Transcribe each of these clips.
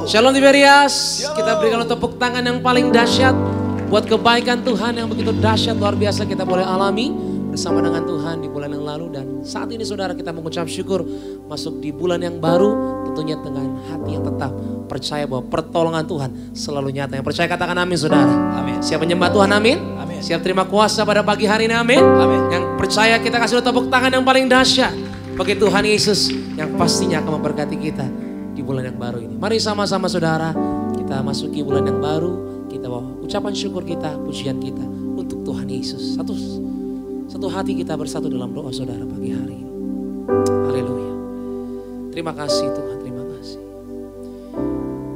Shalom Tiberias, kita berikan tepuk tangan yang paling dahsyat buat kebaikan Tuhan yang begitu dahsyat luar biasa kita boleh alami bersama dengan Tuhan di bulan yang lalu. Dan saat ini saudara kita mengucap syukur masuk di bulan yang baru, tentunya dengan hati yang tetap percaya bahwa pertolongan Tuhan selalu nyata. Yang percaya katakan amin saudara. Amin. Siap menyembah Tuhan amin? Amin. Siap terima kuasa pada pagi hari ini amin? Amin. Yang percaya kita kasih tepuk tangan yang paling dahsyat bagi Tuhan Yesus yang pastinya akan memberkati kita di bulan yang baru ini. Mari sama-sama saudara kita masuki bulan yang baru. Kita bawa ucapan syukur kita, pujian kita untuk Tuhan Yesus. Satu hati kita bersatu dalam doa saudara pagi hari ini. Haleluya. Terima kasih Tuhan, terima kasih.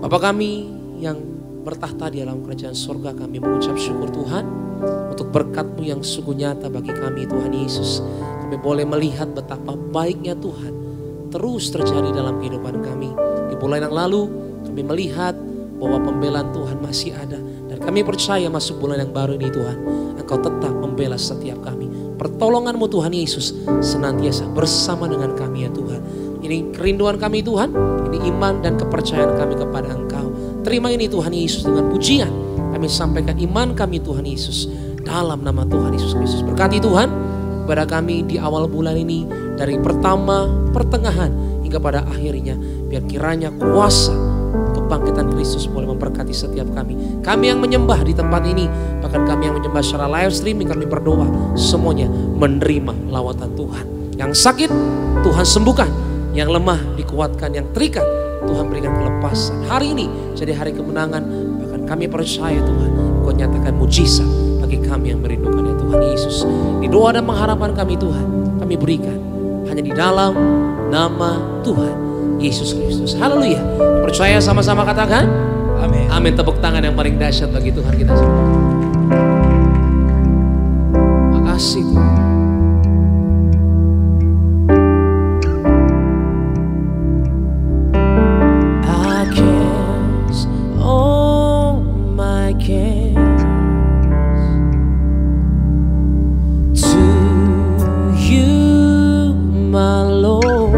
Bapa kami yang bertahta di dalam kerajaan surga, kami mengucap syukur Tuhan untuk berkat-Mu yang sungguh nyata bagi kami Tuhan Yesus. Kami boleh melihat betapa baiknya Tuhan terus terjadi dalam kehidupan kami. Di bulan yang lalu kami melihat bahwa pembelaan Tuhan masih ada. Dan kami percaya masuk bulan yang baru ini Tuhan, Engkau tetap membela setiap kami. Pertolongan-Mu Tuhan Yesus senantiasa bersama dengan kami ya Tuhan. Ini kerinduan kami Tuhan, ini iman dan kepercayaan kami kepada Engkau. Terima ini Tuhan Yesus dengan pujian. Kami sampaikan iman kami Tuhan Yesus dalam nama Tuhan Yesus Kristus. Berkati Tuhan kepada kami di awal bulan ini, dari pertama, pertengahan, hingga pada akhirnya. Biar kiranya kuasa kebangkitan Kristus boleh memberkati setiap kami. Kami yang menyembah di tempat ini, bahkan kami yang menyembah secara live streaming, kami berdoa semuanya menerima lawatan Tuhan. Yang sakit Tuhan sembuhkan, yang lemah dikuatkan, yang terikat Tuhan berikan kelepasan. Hari ini jadi hari kemenangan, bahkan kami percaya Tuhan Engkau nyatakan mujizat bagi kami yang merindukan ya Tuhan Yesus. Di doa dan pengharapan kami Tuhan, kami berikan hanya di dalam nama Tuhan Yesus Kristus. Haleluya. Percaya sama-sama katakan Amin. amin. Tepuk tangan yang paling dahsyat bagi Tuhan kita semua. Makasih Tuhan. I cast all my cares to you, my Lord,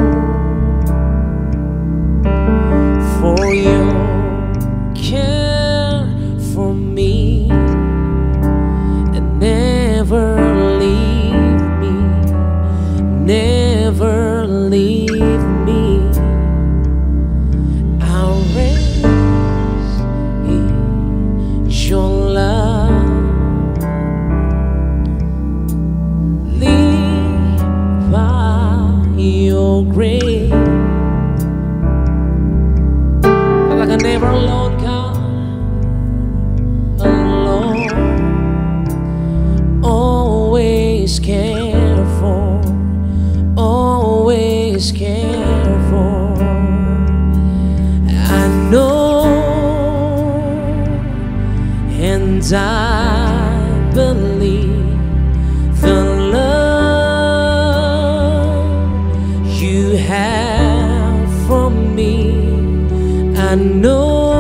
for your care for me, and never leave me, never leave me. I'll rest in your love, live by your grace. Katakan never alone, God, alone, always care for, always care for. I know and I believe the love you have for me. I know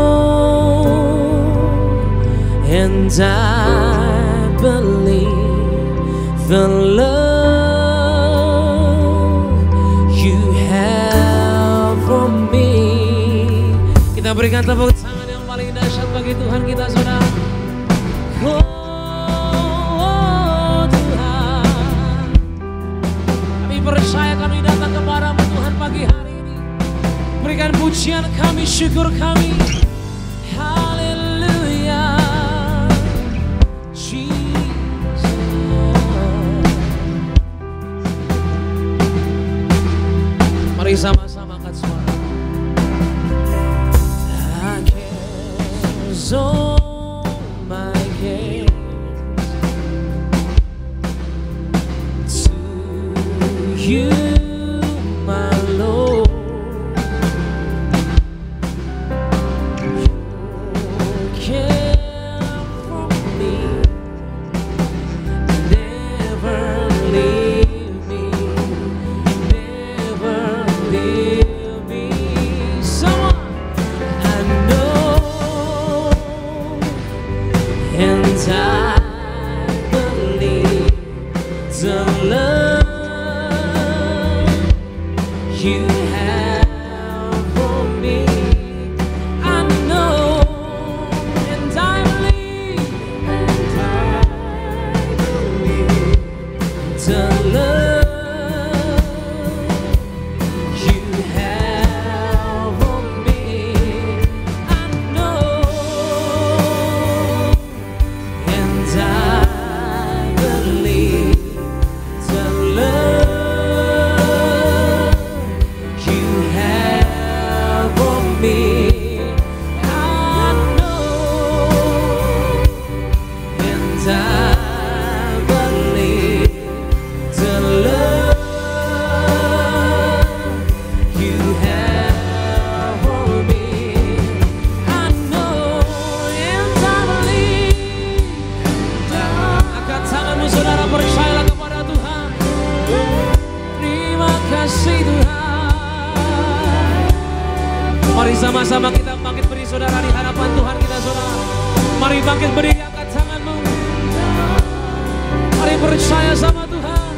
and I believe the love you have for me. Kita berikan tepuk tangan yang paling dahsyat bagi Tuhan kita saudara. Oh Tuhan, kami percaya kami datang kepadamu Tuhan pagi hari ini. Berikan pujian kami, syukur kami. Haleluya, Jesus. Mari sama-sama angkat suara. I cares all my cares to you, my Lord. Never leave me, never leave bangkit berdiri saudara di hadapan Tuhan kita saudara. Mari bangkit berdiri, angkat tanganmu. Mari percaya sama Tuhan.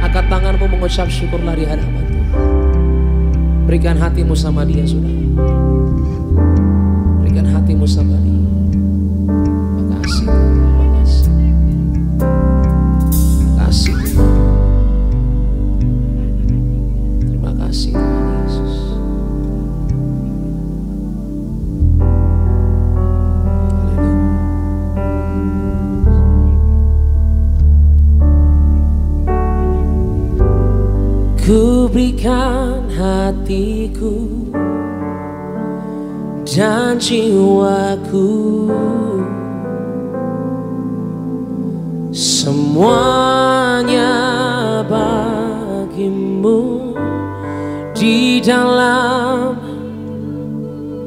Angkat tanganmu mengucap syukurlah di hadapan Tuhan. Berikan hatimu sama Dia saudara. Berikan hatimu sama Dia. Makasih Tuhan, makasih. Makasih Tuhan. Terima kasih Tuhan Yesus. Ku berikan hatiku dan jiwaku, semuanya bagimu. Di dalam,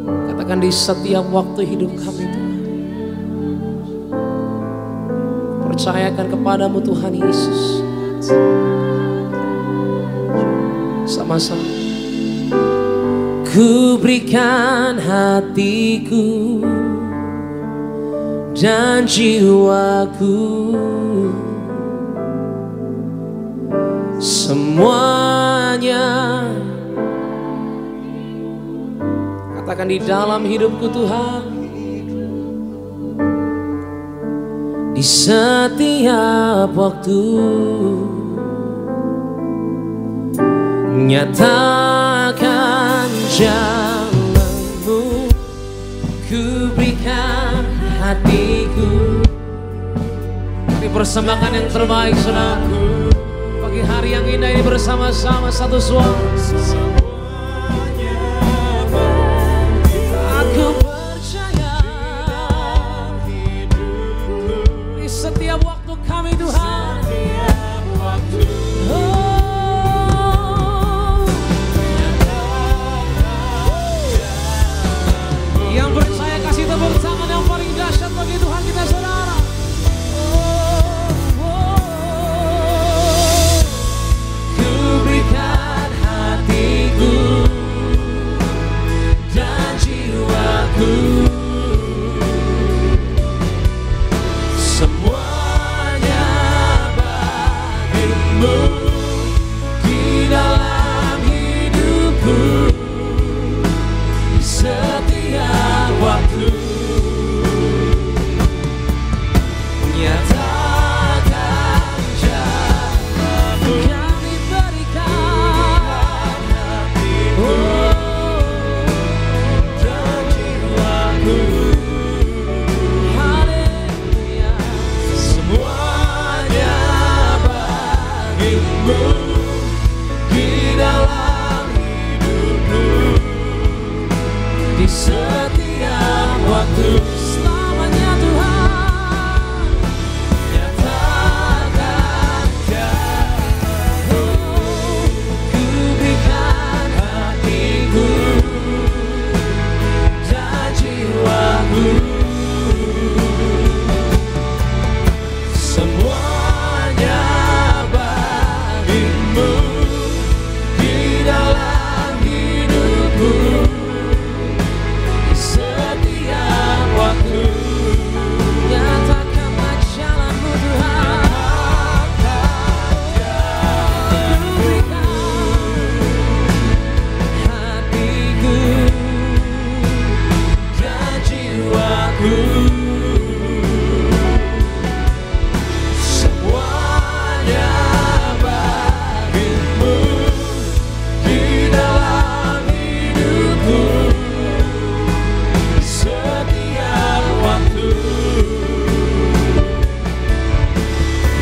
katakan, di setiap waktu hidup kami Tuhan, percayakan kepadamu Tuhan Yesus. Sama-sama. Ku berikan hatiku dan jiwaku, semuanya. Katakan, di dalam hidupku Tuhan, di setiap waktu, nyatakan jalanmu. Ku berikan hatiku. Kami persembahkan yang terbaik saudaraku. Pagi hari yang indah ini bersama-sama satu suara. Aku percaya di setiap waktu kami Tuhan. Yang percaya kasih tepuk tangan yang paling dahsyat bagi Tuhan kita saudara. Ku berikan hatiku dan jiwaku, semuanya bagimu. bagimu di dalam hidupku, di setiap waktu. Selamanya Tuhan, nyatakan jauh, ku berikan hatiku dan jiwaku, semuanya bagimu di dalam hidupku, di setiap waktu. Nyatakanlah jalanmu Tuhan, ku berikan hatiku dan jiwaku, semuanya bagimu di dalam hidupku, setiap waktu.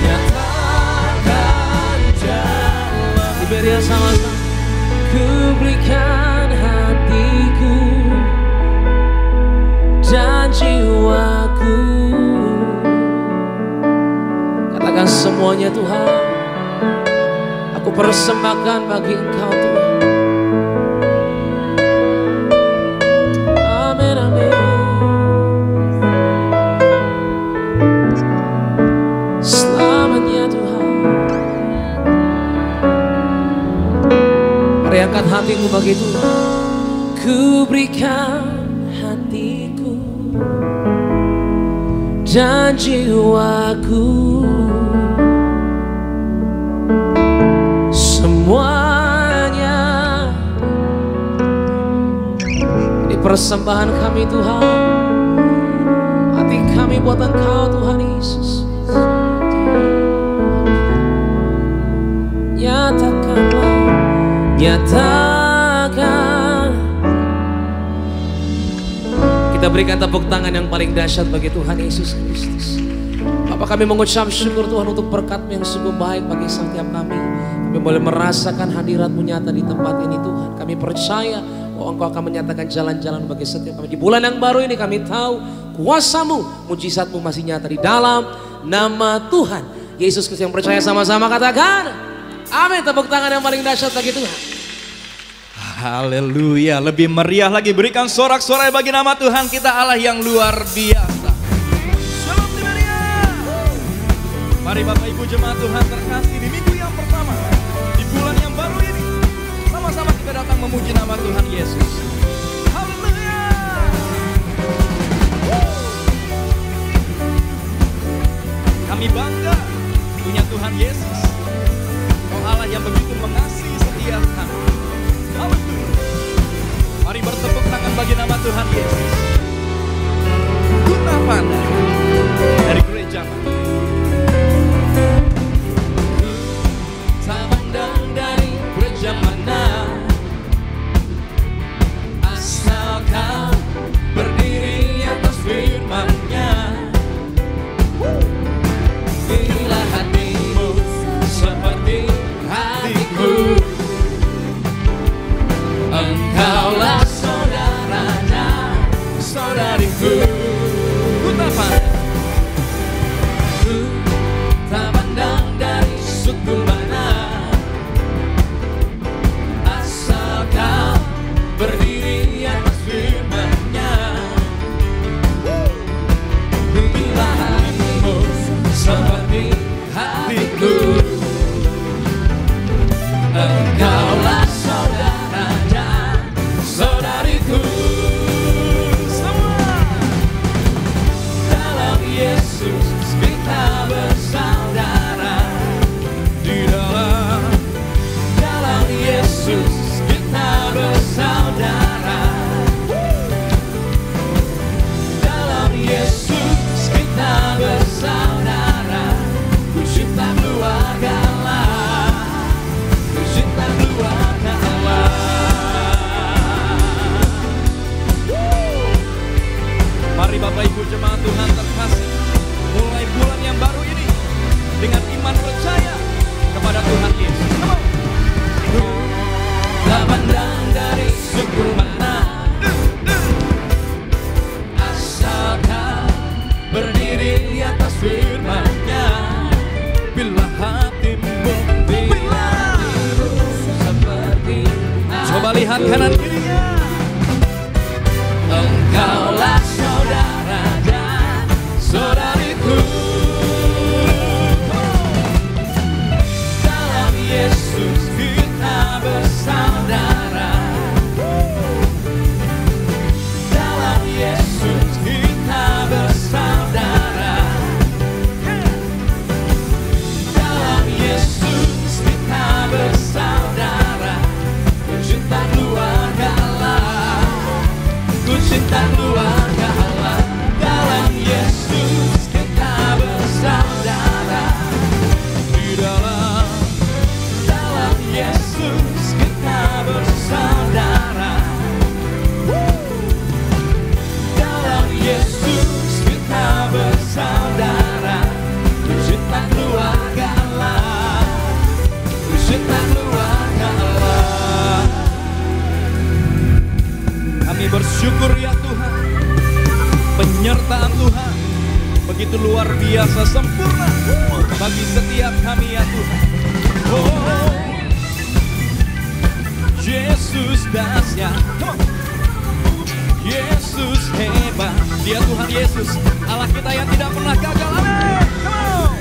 Nyatakan jalan. Diberi sama-sama. Ku berikan hatiku dan jiwaku. Katakan semuanya Tuhan, aku persembahkan bagi Engkau Tuhan. Amin, amin. Selamanya Tuhan. Mari angkat hatimu bagi Tuhan. Ku berikan hatiku dan jiwaku, semuanya. Ini persembahan kami Tuhan, hati kami buat Engkau Tuhan Yesus. Nyatakanlah, nyatakan. Kita berikan tepuk tangan yang paling dahsyat bagi Tuhan Yesus Kristus. Bapak, kami mengucap syukur Tuhan untuk berkat-Mu yang sungguh baik bagi setiap kami. Kami boleh merasakan hadirat-Mu nyata di tempat ini Tuhan. Kami percaya bahwa Engkau akan menyatakan jalan-jalan bagi setiap kami. Di bulan yang baru ini kami tahu kuasa-Mu, mujizat-Mu masih nyata di dalam nama Tuhan Yesus Kristus. Yang percaya sama-sama katakan amin. Tepuk tangan yang paling dahsyat bagi Tuhan. Haleluya, lebih meriah lagi, berikan sorak-sorai bagi nama Tuhan kita, Allah yang luar biasa. Shalom Tiberia. Mari Bapak Ibu jemaat Tuhan terkasih, di minggu yang pertama, di bulan yang baru ini, sama-sama kita datang memuji nama Tuhan Yesus. Haleluya. Kami bangga punya Tuhan Yesus, Kau Allah yang begitu mengasihi setiap kami. Haleluya. Mari bertepuk tangan bagi nama Tuhan Yesus. Duta Pandang dari gereja Tak pandang dari gereja mana, asalkan berdiri atas firman-Nya. Bila hatimu seperti hatiku, Engkaulah saudaranya, saudariku. Duta Pandang begitu luar biasa sempurna bagi setiap kami ya Tuhan. Oh, Yesus dahsyat, Yesus hebat. Dia Tuhan Yesus, Allah kita yang tidak pernah gagal. Amin. Come on.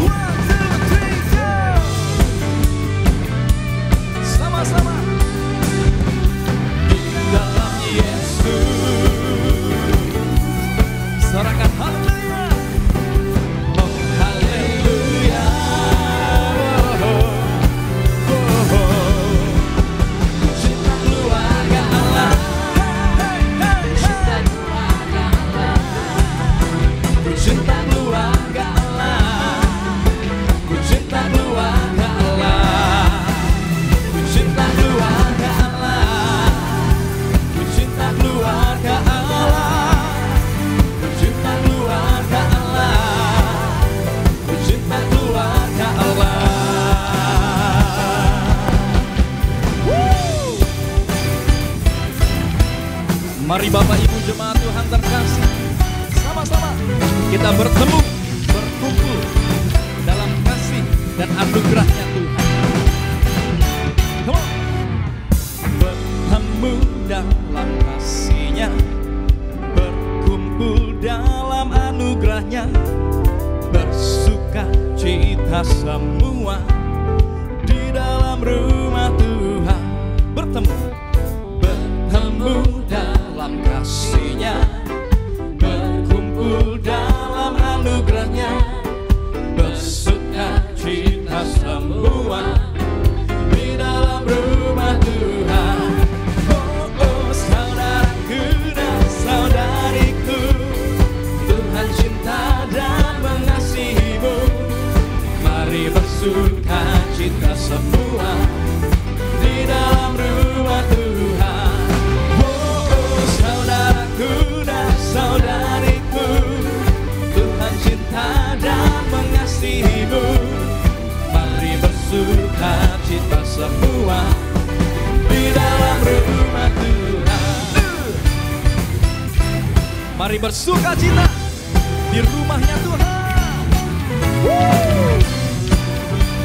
1, 2, 3, go. Sama-sama. Di dalam Yesus, sorakan haleluya. Oh haleluya. Cinta keluarga Allah. Cinta keluarga Allah. Cinta keluarga Allah. Cinta keluarga Allah. Cinta keluarga Allah. Cinta keluarga Allah. Cinta keluarga Allah. Cinta keluarga Allah. Mari Bapak Ibu jemaat Tuhan terkasih, sama-sama kita bertemu, berkumpul dalam kasih dan anugerahnya Tuhan. Come on. Bertemu dalam kasih-Nya, berkumpul dalam anugerahnya, bersuka cita semua di dalam rumah Tuhan. Bertemu dalam kasih-Nya, berkumpul dalam anugerahnya, bersuka cita semua di dalam rumah Tuhan. Oh, oh saudaraku dan saudariku, Tuhan cinta dan mengasihimu. Mari bersuka cita semua di dalam rumah Tuhan. Saudariku, Tuhan cinta dan mengasihimu. Mari bersuka cita semua di dalam rumah Tuhan. Mari bersuka cita di rumahnya Tuhan.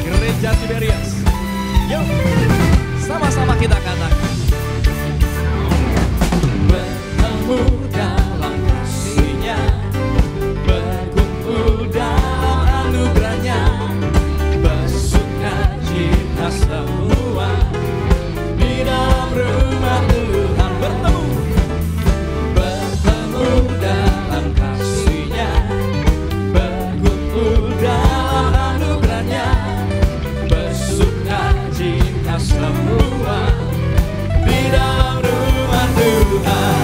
Gereja Tiberias. Yuk, sama-sama kita katakan. Bertemu dalam kasih-Nya, berkumpul dalam anugerahnya, bersuka cita semua di dalam rumah Tuhan. Bertemu dalam kasih-Nya, berkumpul dalam anugerahnya, bersuka cita semua di dalam rumah Tuhan.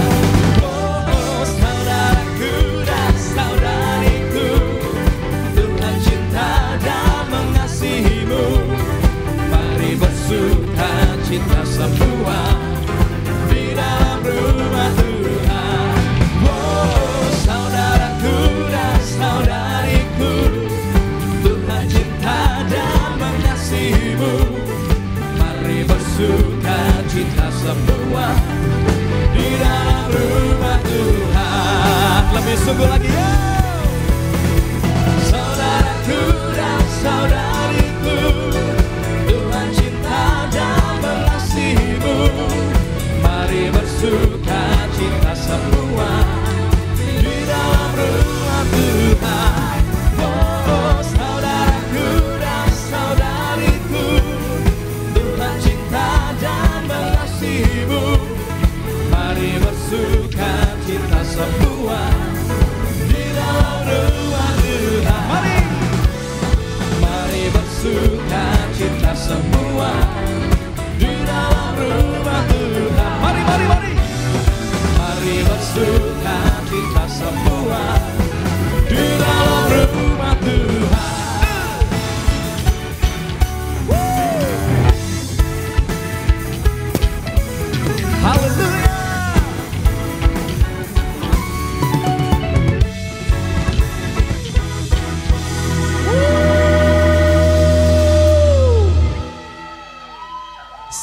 Oh, saudaraku dan saudariku, Tuhan cinta dan mengasihimu. Mari bersuka cita semua di dalam rumah Tuhan. Oh, saudaraku dan saudariku, Tuhan cinta dan mengasihimu. Mari bersuka cita semua di dalam rumah Tuhan. Lebih sungguh lagi ya. Saudaraku dan saudariku, Tuhan cinta dan mengasihimu. Mari bersuka cita semua di dalam rumah Tuhan. Oh, saudaraku dan saudariku, Tuhan cinta dan mengasihimu. Mari bersuka cita semua di dalam rumah Tuhan. Mari bersuka cita semua di dalam rumah Tuhan. Mari bersuka cita semua di dalam rumah Tuhan. Haleluya.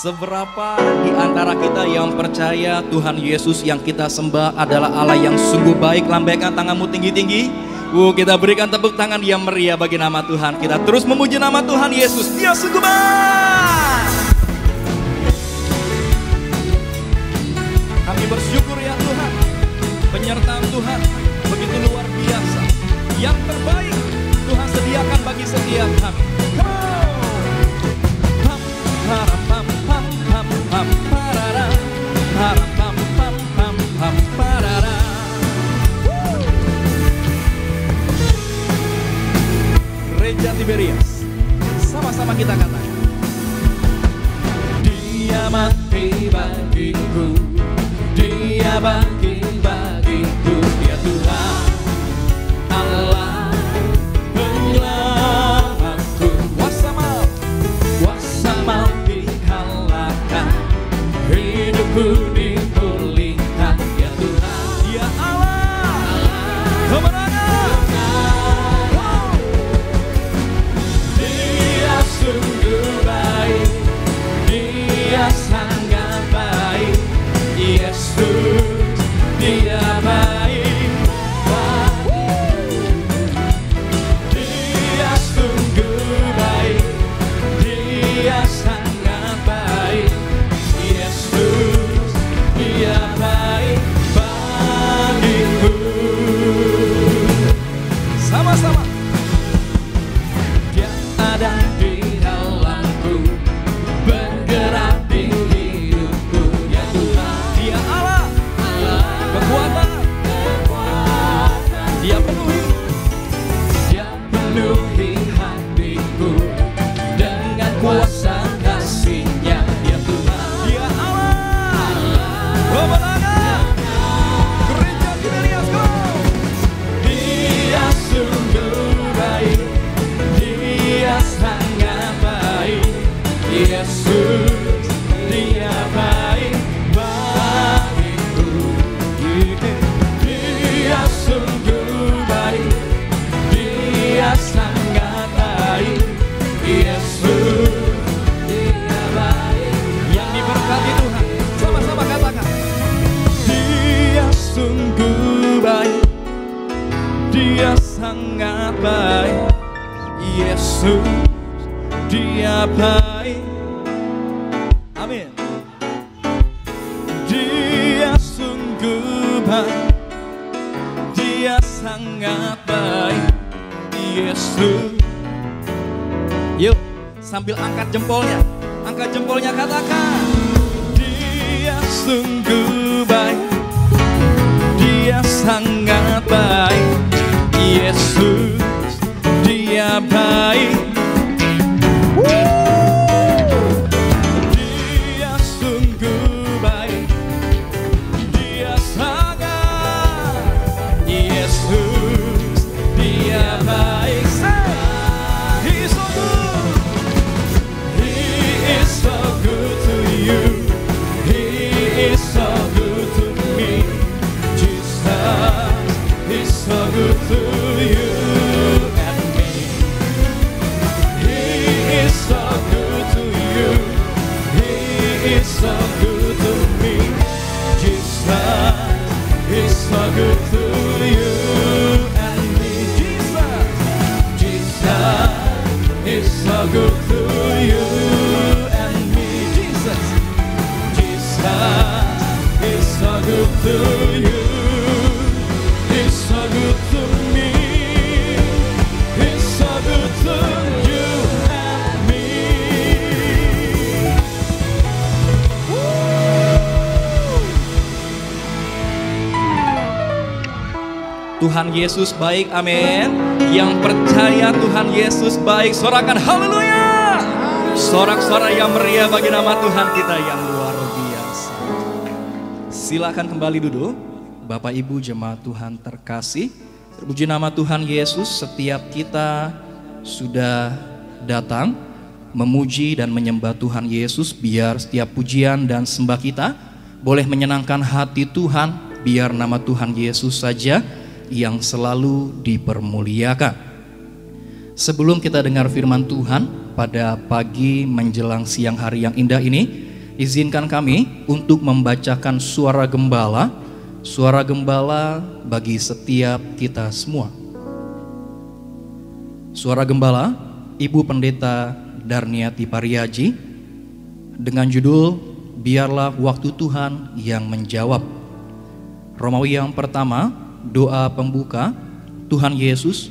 Seberapa di antara kita yang percaya Tuhan Yesus yang kita sembah adalah Allah yang sungguh baik? Lambaikan tanganmu tinggi-tinggi. Kita berikan tepuk tangan yang meriah bagi nama Tuhan. Kita terus memuji nama Tuhan Yesus. Dia sungguh baik. Kami bersyukur ya Tuhan. Penyertaan Tuhan begitu luar biasa. Yang terbaik Tuhan sediakan bagi setiap kami. Gereja Tiberias, sama-sama kita katakan. Dia mati bagiku, Dia bagi bagiku, Dia Tuhan Allah penyelamatku. Kuasa maut dikalahkan, hidupku dipulihkan, Dia Tuhan, Dia Allah kemenangan. Dia sungguh baik, Dia sangat baik, Yesus, Dia baik. Dia sungguh baik, Dia sangat baik, Yesus, Dia baik bagiku. Sama-sama. Dia ada di dalamku, bergerak di hidupku, ya Tuhan. Dia Allah, kekuatan, Dia penuhi hatiku dengan kuasa kasih-Nya, ya Tuhan. Dia Allah, kemenangan. Gereja Tiberias, go. Dia sungguh baik, Dia sangat baik, Yesus, Dia baik bagiku. Dia sungguh baik, Dia sangat baik, Yesus, Dia baik. Yang diberkati Tuhan, sama-sama katakan. Dia sungguh baik, Dia sangat baik, Yesus, Dia baik. Amin. Dia sungguh baik, Dia sangat baik, Yesus. Yuk, sambil angkat jempolnya katakan. Dia sungguh baik, Dia sangat baik, Yesus, Dia baik. Dia sungguh baik, Dia sangat, Yesus, Dia baik. He is so good, He is so good to you, He is so good to me, Jesus is so good to you and me. He is so good to you, He is so good to me, Jesus is so good to you and me. Jesus is so good to you and me. Jesus is so good to you. He's so good to me. He's so good to you and me. Tuhan Yesus baik, amin. Yang percaya Tuhan Yesus baik, sorakan haleluya. Sorak-sorai yang meriah bagi nama Tuhan kita yang luar biasa. Silakan kembali duduk. Bapak Ibu jemaat Tuhan terkasih, terpuji nama Tuhan Yesus. Setiap kita sudah datang memuji dan menyembah Tuhan Yesus. Biar setiap pujian dan sembah kita boleh menyenangkan hati Tuhan. Biar nama Tuhan Yesus saja yang selalu dipermuliakan. Sebelum kita dengar firman Tuhan pada pagi menjelang siang hari yang indah ini, izinkan kami untuk membacakan suara gembala bagi setiap kita semua. Suara Gembala, Ibu Pendeta Darniati Pariaji, dengan judul Biarlah Waktu Tuhan yang Menjawab. Romawi yang pertama, doa pembuka. Tuhan Yesus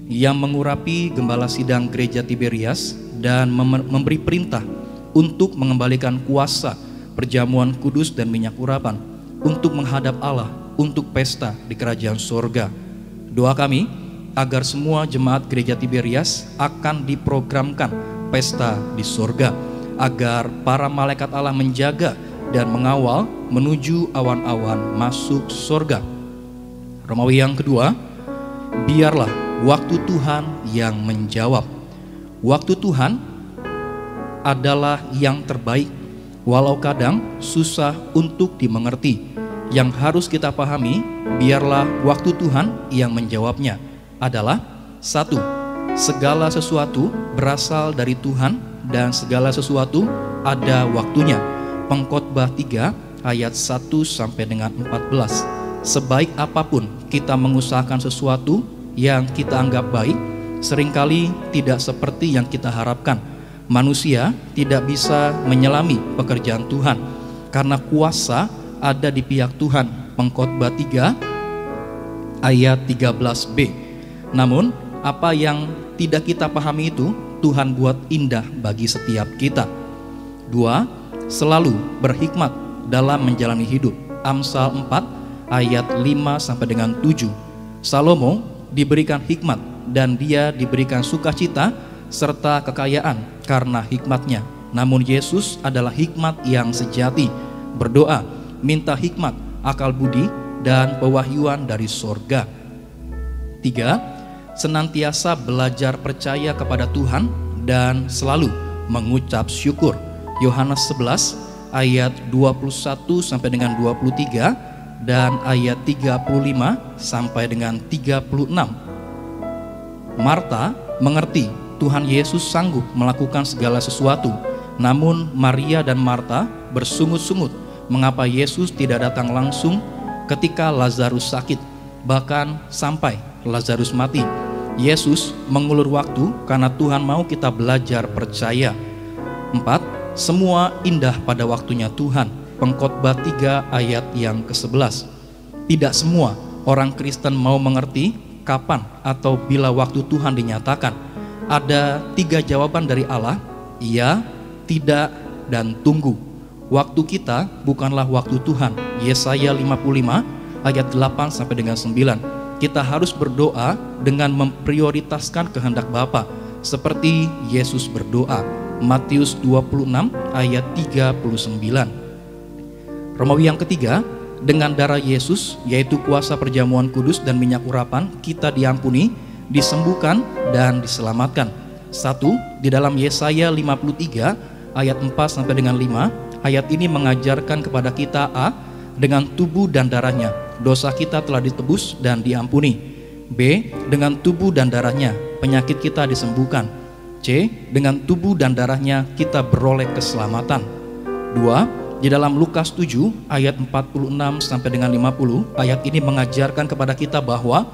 yang mengurapi gembala sidang gereja Tiberias dan memberi perintah untuk mengembalikan kuasa perjamuan kudus dan minyak urapan untuk menghadap Allah untuk pesta di kerajaan sorga. Doa kami agar semua jemaat gereja Tiberias akan diprogramkan pesta di sorga, agar para malaikat Allah menjaga dan mengawal menuju awan-awan masuk sorga. Romawi yang kedua, biarlah waktu Tuhan yang menjawab. Waktu Tuhan adalah yang terbaik, walau kadang susah untuk dimengerti. Yang harus kita pahami, biarlah waktu Tuhan yang menjawabnya adalah: 1. Segala sesuatu berasal dari Tuhan dan segala sesuatu ada waktunya. Pengkhotbah 3 ayat 1 sampai dengan 14. Sebaik apapun kita mengusahakan sesuatu yang kita anggap baik, seringkali tidak seperti yang kita harapkan. Manusia tidak bisa menyelami pekerjaan Tuhan karena kuasa ada di pihak Tuhan. Pengkhotbah 3 ayat 13b. Namun apa yang tidak kita pahami itu Tuhan buat indah bagi setiap kita. 2. Selalu berhikmat dalam menjalani hidup. Amsal 4 ayat 5 sampai dengan 7. Salomo diberikan hikmat dan dia diberikan sukacita serta kekayaan karena hikmatnya. Namun Yesus adalah hikmat yang sejati. Berdoa, minta hikmat, akal budi dan pewahyuan dari sorga. 3. Senantiasa belajar percaya kepada Tuhan dan selalu mengucap syukur. Yohanes 11 ayat 21 sampai dengan 23 dan ayat 35 sampai dengan 36. Marta mengerti Tuhan Yesus sanggup melakukan segala sesuatu, namun Maria dan Marta bersungut-sungut mengapa Yesus tidak datang langsung ketika Lazarus sakit, bahkan sampai Lazarus mati. Yesus mengulur waktu karena Tuhan mau kita belajar percaya. 4. Semua indah pada waktunya Tuhan. Pengkhotbah 3 ayat yang ke-11. Tidak semua orang Kristen mau mengerti kapan atau bila waktu Tuhan dinyatakan. Ada 3 jawaban dari Allah: iya, tidak, dan tunggu. Waktu kita bukanlah waktu Tuhan. Yesaya 55 ayat 8 sampai dengan 9. Kita harus berdoa dengan memprioritaskan kehendak Bapa seperti Yesus berdoa. Matius 26 ayat 39. Romawi yang ketiga, dengan darah Yesus yaitu kuasa perjamuan kudus dan minyak urapan, kita diampuni, disembuhkan dan diselamatkan. 1. Di dalam Yesaya 53 ayat 4 sampai dengan 5, ayat ini mengajarkan kepada kita: A. Dengan tubuh dan darahnya dosa kita telah ditebus dan diampuni. B. Dengan tubuh dan darahnya penyakit kita disembuhkan. C. Dengan tubuh dan darahnya kita beroleh keselamatan. 2. Di dalam Lukas 7 ayat 46 sampai dengan 50, ayat ini mengajarkan kepada kita bahwa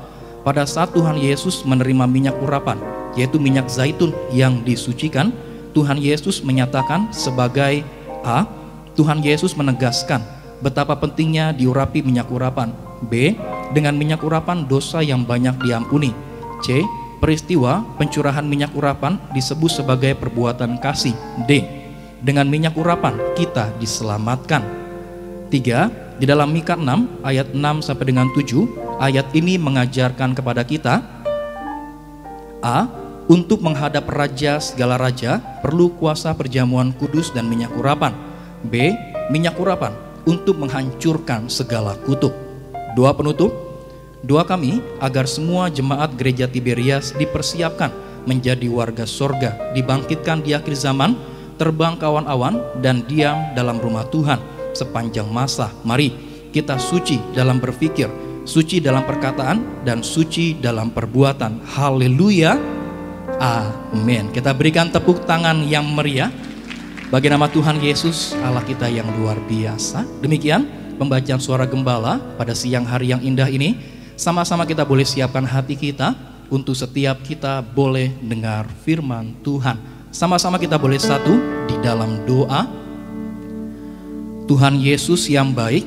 pada saat Tuhan Yesus menerima minyak urapan, yaitu minyak zaitun yang disucikan, Tuhan Yesus menyatakan sebagai: A. Tuhan Yesus menegaskan betapa pentingnya diurapi minyak urapan. B. Dengan minyak urapan dosa yang banyak diampuni. C. Peristiwa pencurahan minyak urapan disebut sebagai perbuatan kasih. D. Dengan minyak urapan kita diselamatkan. 3. Di dalam Mika 6 ayat 6 sampai dengan 7, ayat ini mengajarkan kepada kita: A. Untuk menghadap raja segala raja perlu kuasa perjamuan kudus dan minyak urapan. B. Minyak urapan untuk menghancurkan segala kutuk. Doa penutup. Doa kami agar semua jemaat gereja Tiberias dipersiapkan menjadi warga sorga, dibangkitkan di akhir zaman, terbang ke awan-awan dan diam dalam rumah Tuhan sepanjang masa. Mari kita suci dalam berpikir, suci dalam perkataan, dan suci dalam perbuatan. Haleluya. Amin. Kita berikan tepuk tangan yang meriah bagi nama Tuhan Yesus, Allah kita yang luar biasa. Demikian pembacaan suara gembala pada siang hari yang indah ini. Sama-sama kita boleh siapkan hati kita untuk setiap kita boleh dengar firman Tuhan. Sama-sama kita boleh satu di dalam doa. Tuhan Yesus yang baik,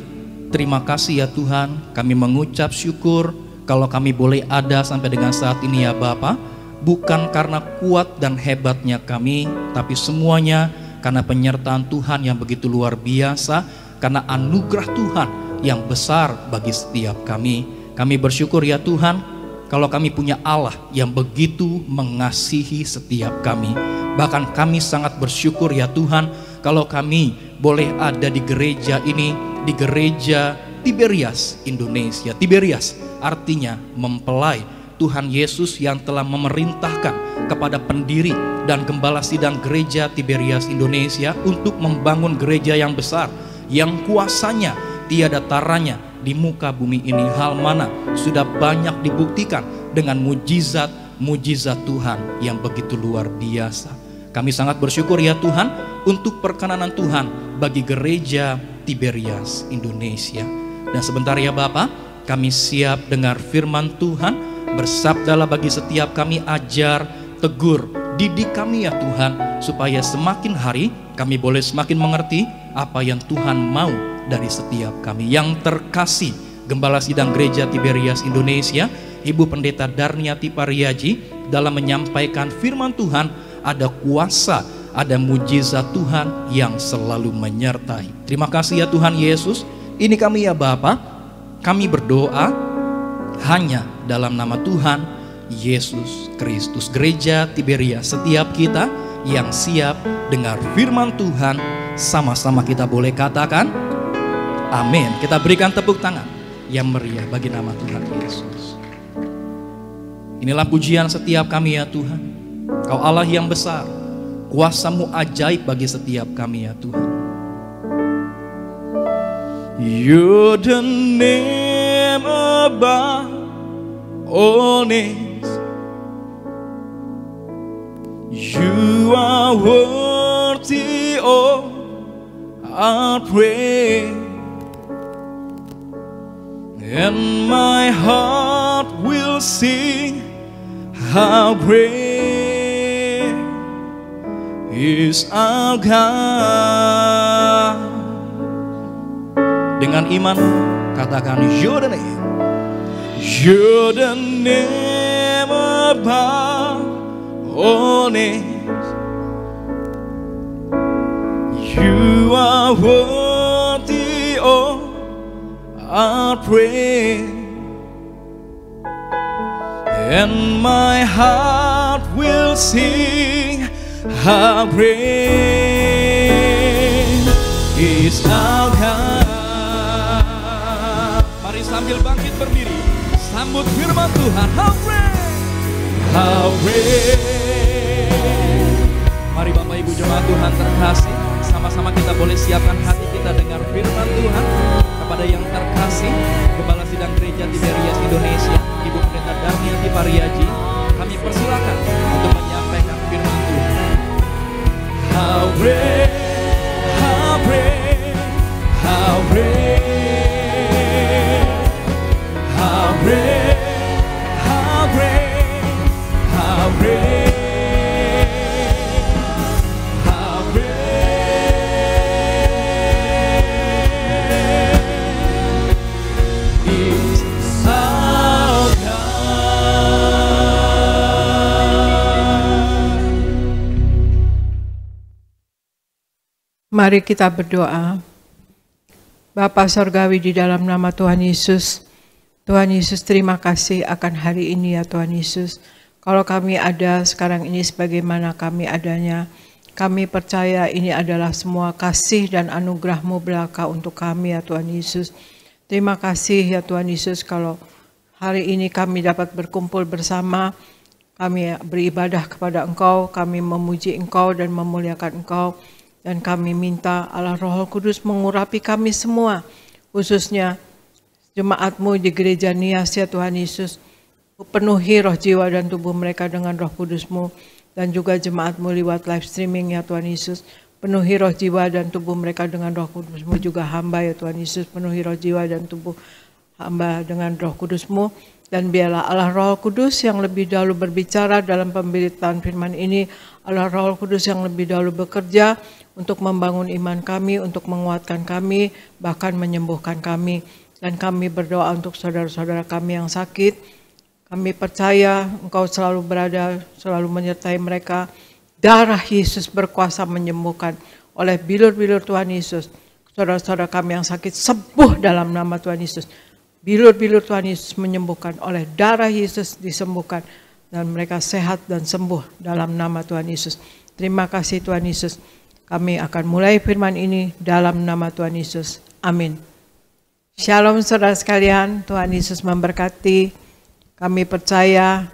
terima kasih ya Tuhan, kami mengucap syukur kalau kami boleh ada sampai dengan saat ini ya Bapa. Bukan karena kuat dan hebatnya kami, tapi semuanya karena penyertaan Tuhan yang begitu luar biasa, karena anugerah Tuhan yang besar bagi setiap kami. Kami bersyukur ya Tuhan, kalau kami punya Allah yang begitu mengasihi setiap kami. Bahkan kami sangat bersyukur ya Tuhan, kalau kami boleh ada di gereja ini, di gereja Tiberias Indonesia. Tiberias artinya mempelai Tuhan Yesus yang telah memerintahkan kepada pendiri dan gembala sidang gereja Tiberias Indonesia untuk membangun gereja yang besar, yang kuasanya tiada taranya di muka bumi ini. Hal mana sudah banyak dibuktikan dengan mujizat-mujizat Tuhan yang begitu luar biasa. Kami sangat bersyukur ya Tuhan untuk perkenanan Tuhan bagi gereja Tiberias Indonesia. Dan sebentar ya Bapak, kami siap dengar firman Tuhan. Bersabdalah bagi setiap kami, ajar, tegur, didik kami ya Tuhan, supaya semakin hari kami boleh semakin mengerti apa yang Tuhan mau dari setiap kami. Yang terkasih Gembala Sidang Gereja Tiberias Indonesia, Ibu Pendeta Darniati Pariaji, dalam menyampaikan firman Tuhan, ada kuasa, ada mujizat Tuhan yang selalu menyertai. Terima kasih ya Tuhan Yesus. Ini kami ya Bapa, kami berdoa hanya dalam nama Tuhan Yesus Kristus. Gereja Tiberias, setiap kita yang siap dengar firman Tuhan, sama-sama kita boleh katakan amin. Kita berikan tepuk tangan yang meriah bagi nama Tuhan Yesus. Inilah pujian setiap kami ya Tuhan. Kau Allah yang besar, kuasa-Mu ajaib bagi setiap kami ya Tuhan. You're the name above all names. You are worthy of our praise, and my heart will sing how great is our God. Dengan iman katakan, you're the name. You're the name above all names. You are worthy of our praise, and my heart will sing how great is our God. Mari sambil bangkit berdiri, sambut firman Tuhan. How great, how great. Mari Bapak Ibu jemaat Tuhan terkasih, sama-sama kita boleh siapkan hati kita dengar firman Tuhan. Kepada yang terkasih, Gembala Sidang Gereja Tiberias Indonesia, Ibu Pendeta Darniati Pariaji, kami persilakan untuk menyampaikan firman Tuhan. How great, how great, how great, how great, how great, how great. Mari kita berdoa. Bapa Sorgawi, di dalam nama Tuhan Yesus, Tuhan Yesus terima kasih akan hari ini ya Tuhan Yesus. Kalau kami ada sekarang ini sebagaimana kami adanya, kami percaya ini adalah semua kasih dan anugerah-Mu belaka untuk kami ya Tuhan Yesus. Terima kasih ya Tuhan Yesus kalau hari ini kami dapat berkumpul bersama, kami beribadah kepada Engkau, kami memuji Engkau dan memuliakan Engkau. Dan kami minta Allah Roh Kudus mengurapi kami semua, khususnya jemaat-Mu di gereja Nias ya Tuhan Yesus. Penuhi roh jiwa dan tubuh mereka dengan Roh Kudus-Mu, dan juga jemaat-Mu lewat live streaming ya Tuhan Yesus. Penuhi roh jiwa dan tubuh mereka dengan Roh Kudus-Mu, juga hamba ya Tuhan Yesus. Penuhi roh jiwa dan tubuh hamba dengan Roh Kudus-Mu, dan biarlah Allah Roh Kudus yang lebih dahulu berbicara dalam pemberitaan firman ini, Allah Roh Kudus yang lebih dahulu bekerja untuk membangun iman kami, untuk menguatkan kami, bahkan menyembuhkan kami. Dan kami berdoa untuk saudara-saudara kami yang sakit. Kami percaya Engkau selalu berada, selalu menyertai mereka. Darah Yesus berkuasa menyembuhkan. Oleh bilur-bilur Tuhan Yesus, saudara-saudara kami yang sakit sembuh dalam nama Tuhan Yesus. Bilur-bilur Tuhan Yesus menyembuhkan, oleh darah Yesus disembuhkan, dan mereka sehat dan sembuh dalam nama Tuhan Yesus. Terima kasih Tuhan Yesus. Kami akan mulai firman ini dalam nama Tuhan Yesus. Amin. Shalom saudara sekalian, Tuhan Yesus memberkati. Kami percaya,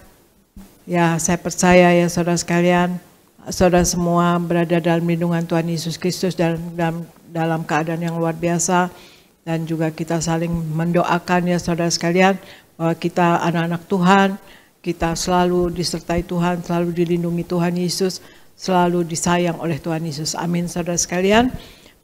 ya saya percaya ya saudara sekalian, saudara semua berada dalam lindungan Tuhan Yesus Kristus dalam keadaan yang luar biasa. Dan juga kita saling mendoakan ya saudara sekalian, bahwa kita anak-anak Tuhan, kita selalu disertai Tuhan, selalu dilindungi Tuhan Yesus, selalu disayang oleh Tuhan Yesus. Amin saudara sekalian.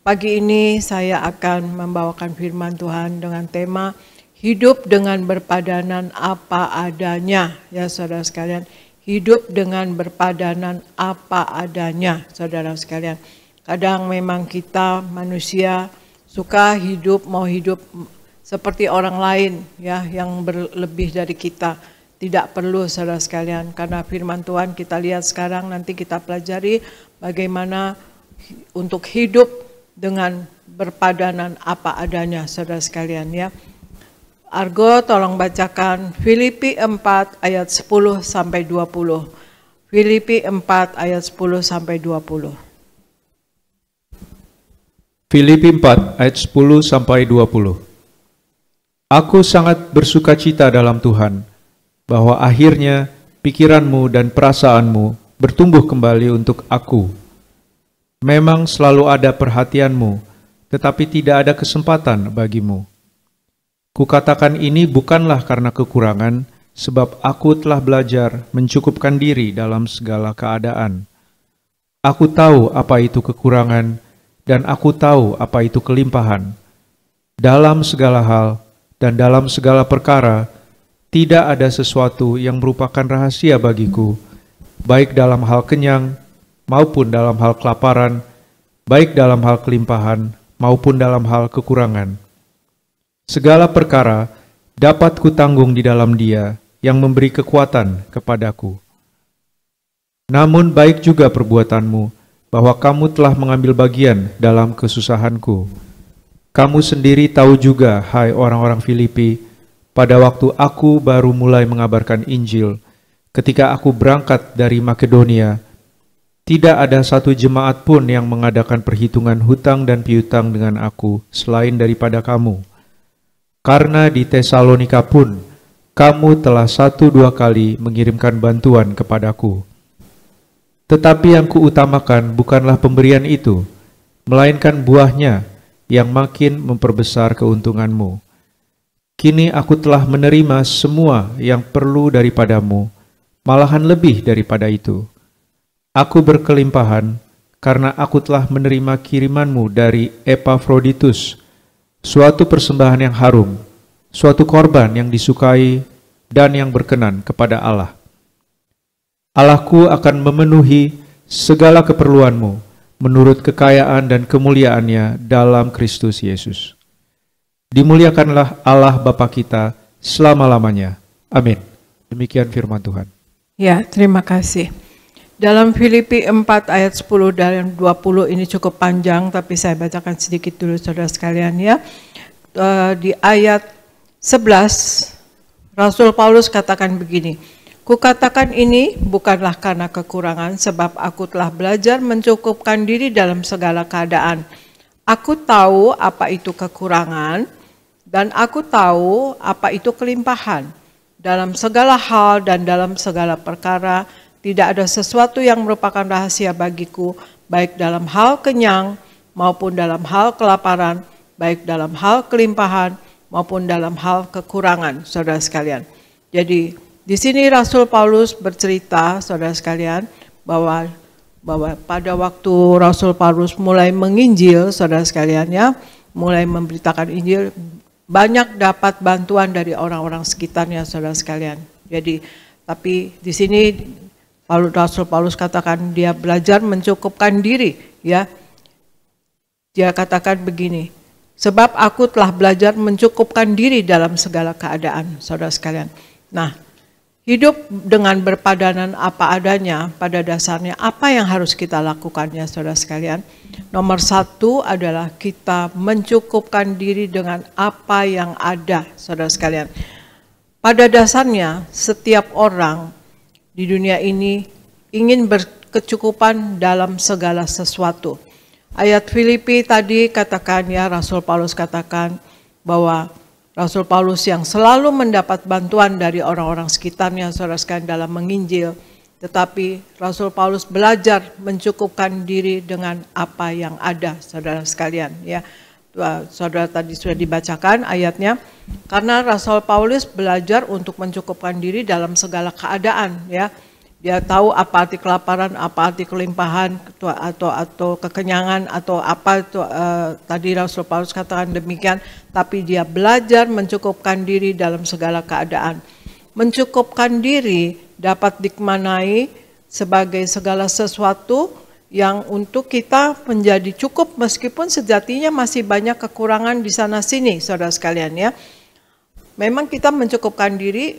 Pagi ini saya akan membawakan firman Tuhan dengan tema hidup dengan berpadanan apa adanya ya saudara sekalian. Hidup dengan berpadanan apa adanya saudara sekalian. Kadang memang kita manusia suka hidup, mau hidup seperti orang lain ya, yang berlebih dari kita. Tidak perlu saudara sekalian, karena firman Tuhan kita lihat sekarang, nanti kita pelajari bagaimana untuk hidup dengan berpadanan apa adanya saudara sekalian ya. Argo tolong bacakan Filipi 4 ayat 10 sampai 20. Filipi 4 ayat 10 sampai 20. Filipi 4 ayat 10 sampai 20. Aku sangat bersukacita dalam Tuhan, bahwa akhirnya pikiranmu dan perasaanmu bertumbuh kembali untuk aku. Memang selalu ada perhatianmu, tetapi tidak ada kesempatan bagimu. Kukatakan ini bukanlah karena kekurangan, sebab aku telah belajar mencukupkan diri dalam segala keadaan. Aku tahu apa itu kekurangan, dan aku tahu apa itu kelimpahan. Dalam segala hal dan dalam segala perkara, tidak ada sesuatu yang merupakan rahasia bagiku, baik dalam hal kenyang maupun dalam hal kelaparan, baik dalam hal kelimpahan maupun dalam hal kekurangan. Segala perkara dapat kutanggung di dalam Dia yang memberi kekuatan kepadaku. Namun baik juga perbuatanmu, bahwa kamu telah mengambil bagian dalam kesusahanku. Kamu sendiri tahu juga, hai orang-orang Filipi, pada waktu aku baru mulai mengabarkan Injil, ketika aku berangkat dari Makedonia, tidak ada satu jemaat pun yang mengadakan perhitungan hutang dan piutang dengan aku selain daripada kamu. Karena di Tesalonika pun, kamu telah 1-2 kali mengirimkan bantuan kepadaku. Tetapi yang kuutamakan bukanlah pemberian itu, melainkan buahnya yang makin memperbesar keuntunganmu. Kini aku telah menerima semua yang perlu daripadamu, malahan lebih daripada itu. Aku berkelimpahan karena aku telah menerima kirimanmu dari Epafroditus, suatu persembahan yang harum, suatu korban yang disukai dan yang berkenan kepada Allah. Allahku akan memenuhi segala keperluanmu menurut kekayaan dan kemuliaannya dalam Kristus Yesus. Dimuliakanlah Allah Bapa kita selama-lamanya. Amin. Demikian firman Tuhan. Ya, terima kasih. Dalam Filipi 4 ayat 10 dan 20 ini cukup panjang, tapi saya bacakan sedikit dulu saudara sekalian ya. Di ayat 11, Rasul Paulus katakan begini, kukatakan ini bukanlah karena kekurangan, sebab aku telah belajar mencukupkan diri dalam segala keadaan. Aku tahu apa itu kekurangan, dan aku tahu apa itu kelimpahan. Dalam segala hal dan dalam segala perkara, tidak ada sesuatu yang merupakan rahasia bagiku, baik dalam hal kenyang maupun dalam hal kelaparan, baik dalam hal kelimpahan maupun dalam hal kekurangan, saudara sekalian. Jadi di sini Rasul Paulus bercerita, saudara sekalian, bahwa pada waktu Rasul Paulus mulai menginjil, saudara sekalian ya, mulai memberitakan Injil, banyak dapat bantuan dari orang-orang sekitarnya, saudara sekalian. Jadi, tapi di sini Rasul Paulus katakan dia belajar mencukupkan diri, ya. Dia katakan begini, sebab aku telah belajar mencukupkan diri dalam segala keadaan, saudara sekalian. Nah, hidup dengan berpadanan apa adanya, pada dasarnya apa yang harus kita lakukan, ya saudara sekalian. Nomor satu adalah kita mencukupkan diri dengan apa yang ada, saudara sekalian. Pada dasarnya setiap orang di dunia ini ingin berkecukupan dalam segala sesuatu. Ayat Filipi tadi katakan, ya, Rasul Paulus katakan bahwa Rasul Paulus yang selalu mendapat bantuan dari orang-orang sekitarnya, saudara sekalian, dalam menginjil. Tetapi Rasul Paulus belajar mencukupkan diri dengan apa yang ada, saudara sekalian. Ya, saudara tadi sudah dibacakan ayatnya. Karena Rasul Paulus belajar untuk mencukupkan diri dalam segala keadaan. Ya, dia tahu apa arti kelaparan, apa arti kelimpahan, atau kekenyangan, atau apa itu tadi Rasul Paulus katakan demikian. Tapi dia belajar mencukupkan diri dalam segala keadaan. Mencukupkan diri dapat dimaknai sebagai segala sesuatu yang untuk kita menjadi cukup meskipun sejatinya masih banyak kekurangan di sana sini, saudara sekalian, ya. Memang kita mencukupkan diri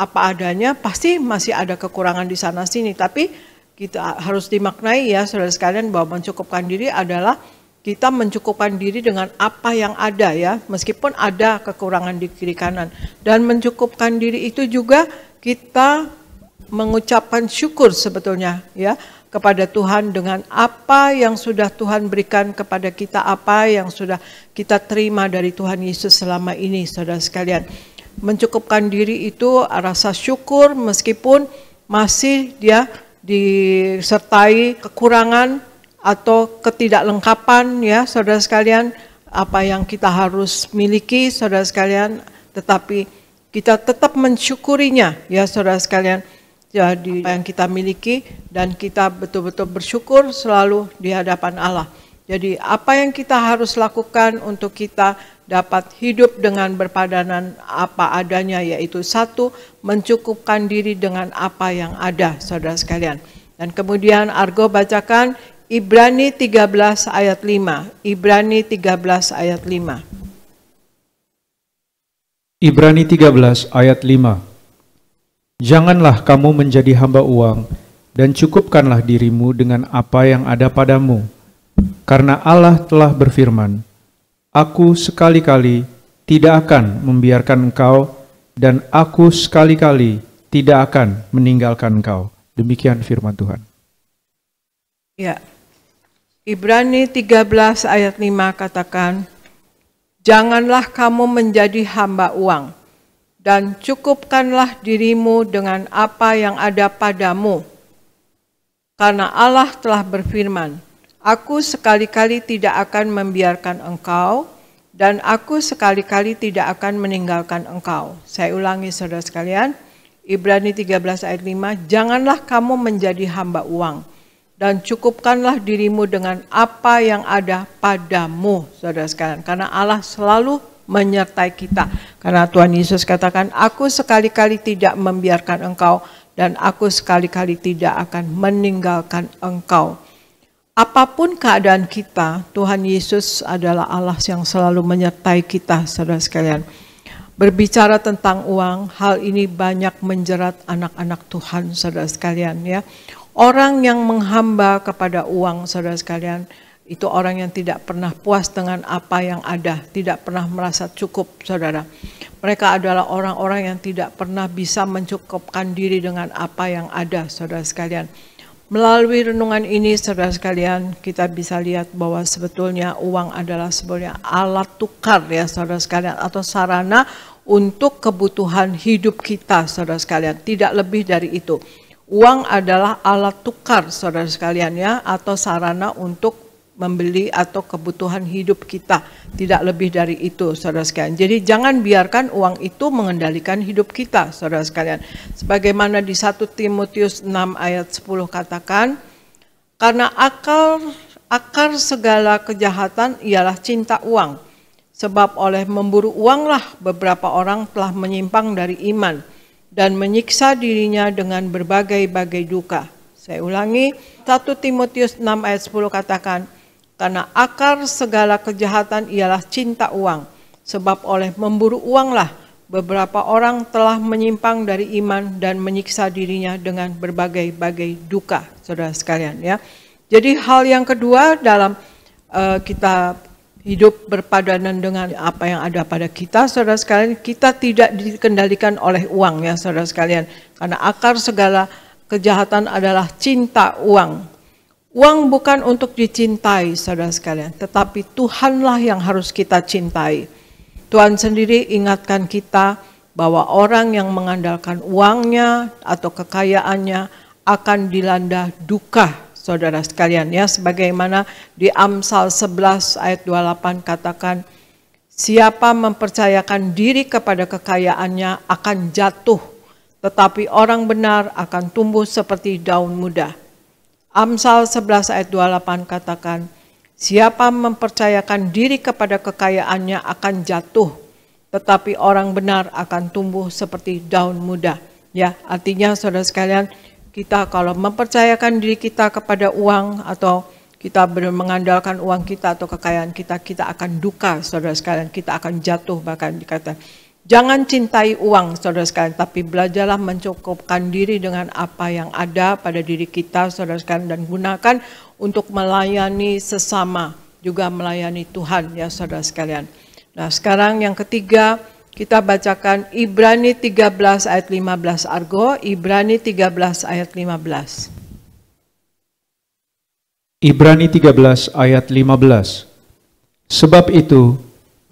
apa adanya, pasti masih ada kekurangan di sana sini, tapi kita harus dimaknai, ya saudara sekalian, bahwa mencukupkan diri adalah kita mencukupkan diri dengan apa yang ada, ya, meskipun ada kekurangan di kiri kanan. Dan mencukupkan diri itu juga kita mengucapkan syukur sebetulnya, ya, kepada Tuhan dengan apa yang sudah Tuhan berikan kepada kita, apa yang sudah kita terima dari Tuhan Yesus selama ini, saudara sekalian. Mencukupkan diri itu rasa syukur meskipun masih dia disertai kekurangan atau ketidaklengkapan, ya saudara sekalian, apa yang kita harus miliki, saudara sekalian, tetapi kita tetap mensyukurinya, ya saudara sekalian. Jadi apa yang kita miliki dan kita betul-betul bersyukur selalu di hadapan Allah. Jadi apa yang kita harus lakukan untuk kita dapat hidup dengan berpadanan apa adanya, yaitu satu, mencukupkan diri dengan apa yang ada, saudara sekalian. Dan kemudian Argo bacakan Ibrani 13 ayat 5. Ibrani 13 ayat 5. Ibrani 13 ayat 5. Janganlah kamu menjadi hamba uang, dan cukupkanlah dirimu dengan apa yang ada padamu. Karena Allah telah berfirman, Aku sekali-kali tidak akan membiarkan engkau, dan aku sekali-kali tidak akan meninggalkan engkau. Demikian firman Tuhan. Ya, Ibrani 13 ayat 5 katakan, janganlah kamu menjadi hamba uang, dan cukupkanlah dirimu dengan apa yang ada padamu. Karena Allah telah berfirman, Aku sekali-kali tidak akan membiarkan engkau, dan aku sekali-kali tidak akan meninggalkan engkau. Saya ulangi saudara sekalian, Ibrani 13 ayat 5, janganlah kamu menjadi hamba uang, dan cukupkanlah dirimu dengan apa yang ada padamu, saudara sekalian. Karena Allah selalu menyertai kita. Karena Tuhan Yesus katakan, aku sekali-kali tidak membiarkan engkau, dan aku sekali-kali tidak akan meninggalkan engkau. Apapun keadaan kita, Tuhan Yesus adalah Allah yang selalu menyertai kita, saudara sekalian. Berbicara tentang uang, hal ini banyak menjerat anak-anak Tuhan, saudara sekalian, ya. Orang yang menghamba kepada uang, saudara sekalian, itu orang yang tidak pernah puas dengan apa yang ada, tidak pernah merasa cukup, saudara. Mereka adalah orang-orang yang tidak pernah bisa mencukupkan diri dengan apa yang ada, saudara sekalian. Melalui renungan ini, saudara sekalian, kita bisa lihat bahwa sebetulnya uang adalah sebenarnya alat tukar, ya saudara sekalian, atau sarana untuk kebutuhan hidup kita, saudara sekalian. Tidak lebih dari itu. Uang adalah alat tukar, saudara sekalian, ya, atau sarana untuk membeli atau kebutuhan hidup kita. Tidak lebih dari itu, saudara sekalian. Jadi jangan biarkan uang itu mengendalikan hidup kita, saudara sekalian. Sebagaimana di 1 Timotius 6 ayat 10 katakan, karena akar segala kejahatan ialah cinta uang, Sebab oleh memburu uanglah beberapa orang telah menyimpang dari iman dan menyiksa dirinya dengan berbagai-bagai duka. Saya ulangi, 1 Timotius 6 ayat 10 katakan, karena akar segala kejahatan ialah cinta uang. Sebab oleh memburu uanglah beberapa orang telah menyimpang dari iman dan menyiksa dirinya dengan berbagai-bagai duka, saudara sekalian ya. Jadi hal yang kedua dalam kita hidup berpadanan dengan apa yang ada pada kita, saudara sekalian, kita tidak dikendalikan oleh uang ya, saudara sekalian. Karena akar segala kejahatan adalah cinta uang. Uang bukan untuk dicintai, saudara sekalian, tetapi Tuhanlah yang harus kita cintai. Tuhan sendiri ingatkan kita bahwa orang yang mengandalkan uangnya atau kekayaannya akan dilanda duka, saudara sekalian ya, sebagaimana di Amsal 11 ayat 28 katakan, siapa mempercayakan diri kepada kekayaannya akan jatuh, tetapi orang benar akan tumbuh seperti daun muda. Amsal 11 ayat 28 katakan, siapa mempercayakan diri kepada kekayaannya akan jatuh, tetapi orang benar akan tumbuh seperti daun muda. Ya, artinya saudara sekalian, kita kalau mempercayakan diri kita kepada uang atau kita mengandalkan uang kita atau kekayaan kita, kita akan duka, saudara sekalian, kita akan jatuh bahkan dikatakan. Jangan cintai uang, saudara sekalian, tapi belajarlah mencukupkan diri dengan apa yang ada pada diri kita, saudara sekalian, dan gunakan untuk melayani sesama, juga melayani Tuhan, ya saudara sekalian. Nah sekarang yang ketiga, kita bacakan Ibrani 13 ayat 15 Argo, Ibrani 13 ayat 15. Ibrani 13 ayat 15. Sebab itu,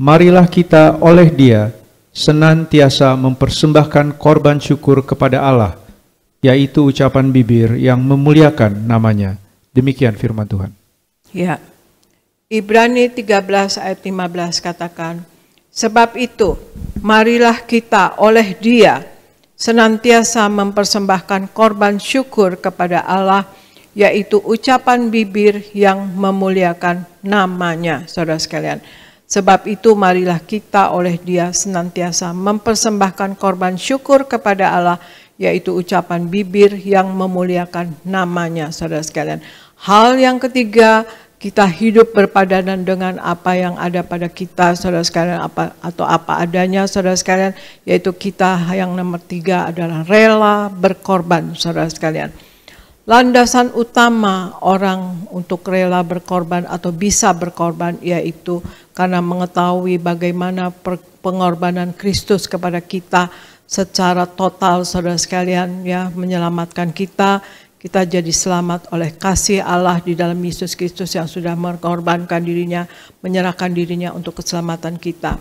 marilah kita oleh Dia senantiasa mempersembahkan korban syukur kepada Allah, yaitu ucapan bibir yang memuliakan namanya. Demikian firman Tuhan. Ya, Ibrani 13 ayat 15 katakan, sebab itu marilah kita oleh Dia senantiasa mempersembahkan korban syukur kepada Allah, yaitu ucapan bibir yang memuliakan namanya, saudara sekalian. Sebab itu marilah kita oleh Dia senantiasa mempersembahkan korban syukur kepada Allah, yaitu ucapan bibir yang memuliakan namanya, saudara sekalian. Hal yang ketiga, kita hidup berpadanan dengan apa yang ada pada kita, saudara sekalian, apa adanya, saudara sekalian, yaitu kita yang nomor 3 adalah rela berkorban, saudara sekalian. Landasan utama orang untuk rela berkorban atau bisa berkorban yaitu karena mengetahui bagaimana pengorbanan Kristus kepada kita secara total, saudara sekalian, ya, menyelamatkan kita. Kita jadi selamat oleh kasih Allah di dalam Yesus Kristus yang sudah mengorbankan dirinya, menyerahkan dirinya untuk keselamatan kita.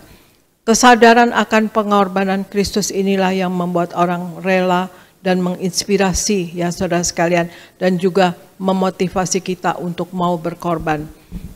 Kesadaran akan pengorbanan Kristus inilah yang membuat orang rela dan menginspirasi, ya saudara sekalian, dan juga memotivasi kita untuk mau berkorban.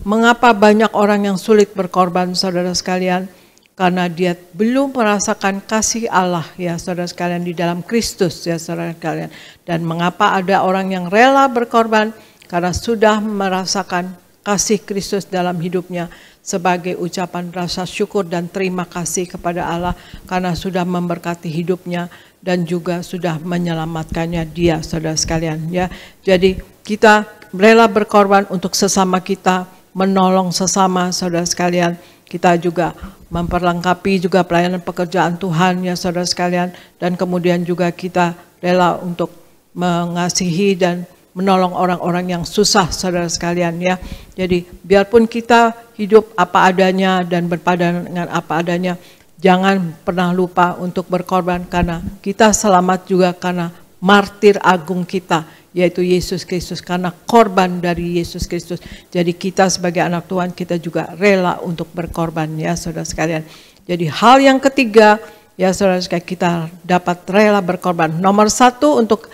Mengapa banyak orang yang sulit berkorban, saudara sekalian? Karena dia belum merasakan kasih Allah, ya saudara sekalian, di dalam Kristus, ya saudara sekalian. Dan mengapa ada orang yang rela berkorban? Karena sudah merasakan kasih Kristus dalam hidupnya sebagai ucapan rasa syukur dan terima kasih kepada Allah karena sudah memberkati hidupnya dan juga sudah menyelamatkannya dia, saudara sekalian, ya. Jadi kita rela berkorban untuk sesama kita, menolong sesama, saudara sekalian. Kita juga memperlengkapi juga pelayanan pekerjaan Tuhan, ya saudara sekalian, dan kemudian juga kita rela untuk mengasihi dan menolong orang-orang yang susah, saudara sekalian, ya. Jadi biarpun kita hidup apa adanya dan berpadanan dengan apa adanya, jangan pernah lupa untuk berkorban karena kita selamat juga karena martir agung kita, yaitu Yesus Kristus, karena korban dari Yesus Kristus. Jadi kita sebagai anak Tuhan, kita juga rela untuk berkorban, ya saudara sekalian. Jadi hal yang ketiga, ya saudara sekalian, kita dapat rela berkorban. Nomor 1 untuk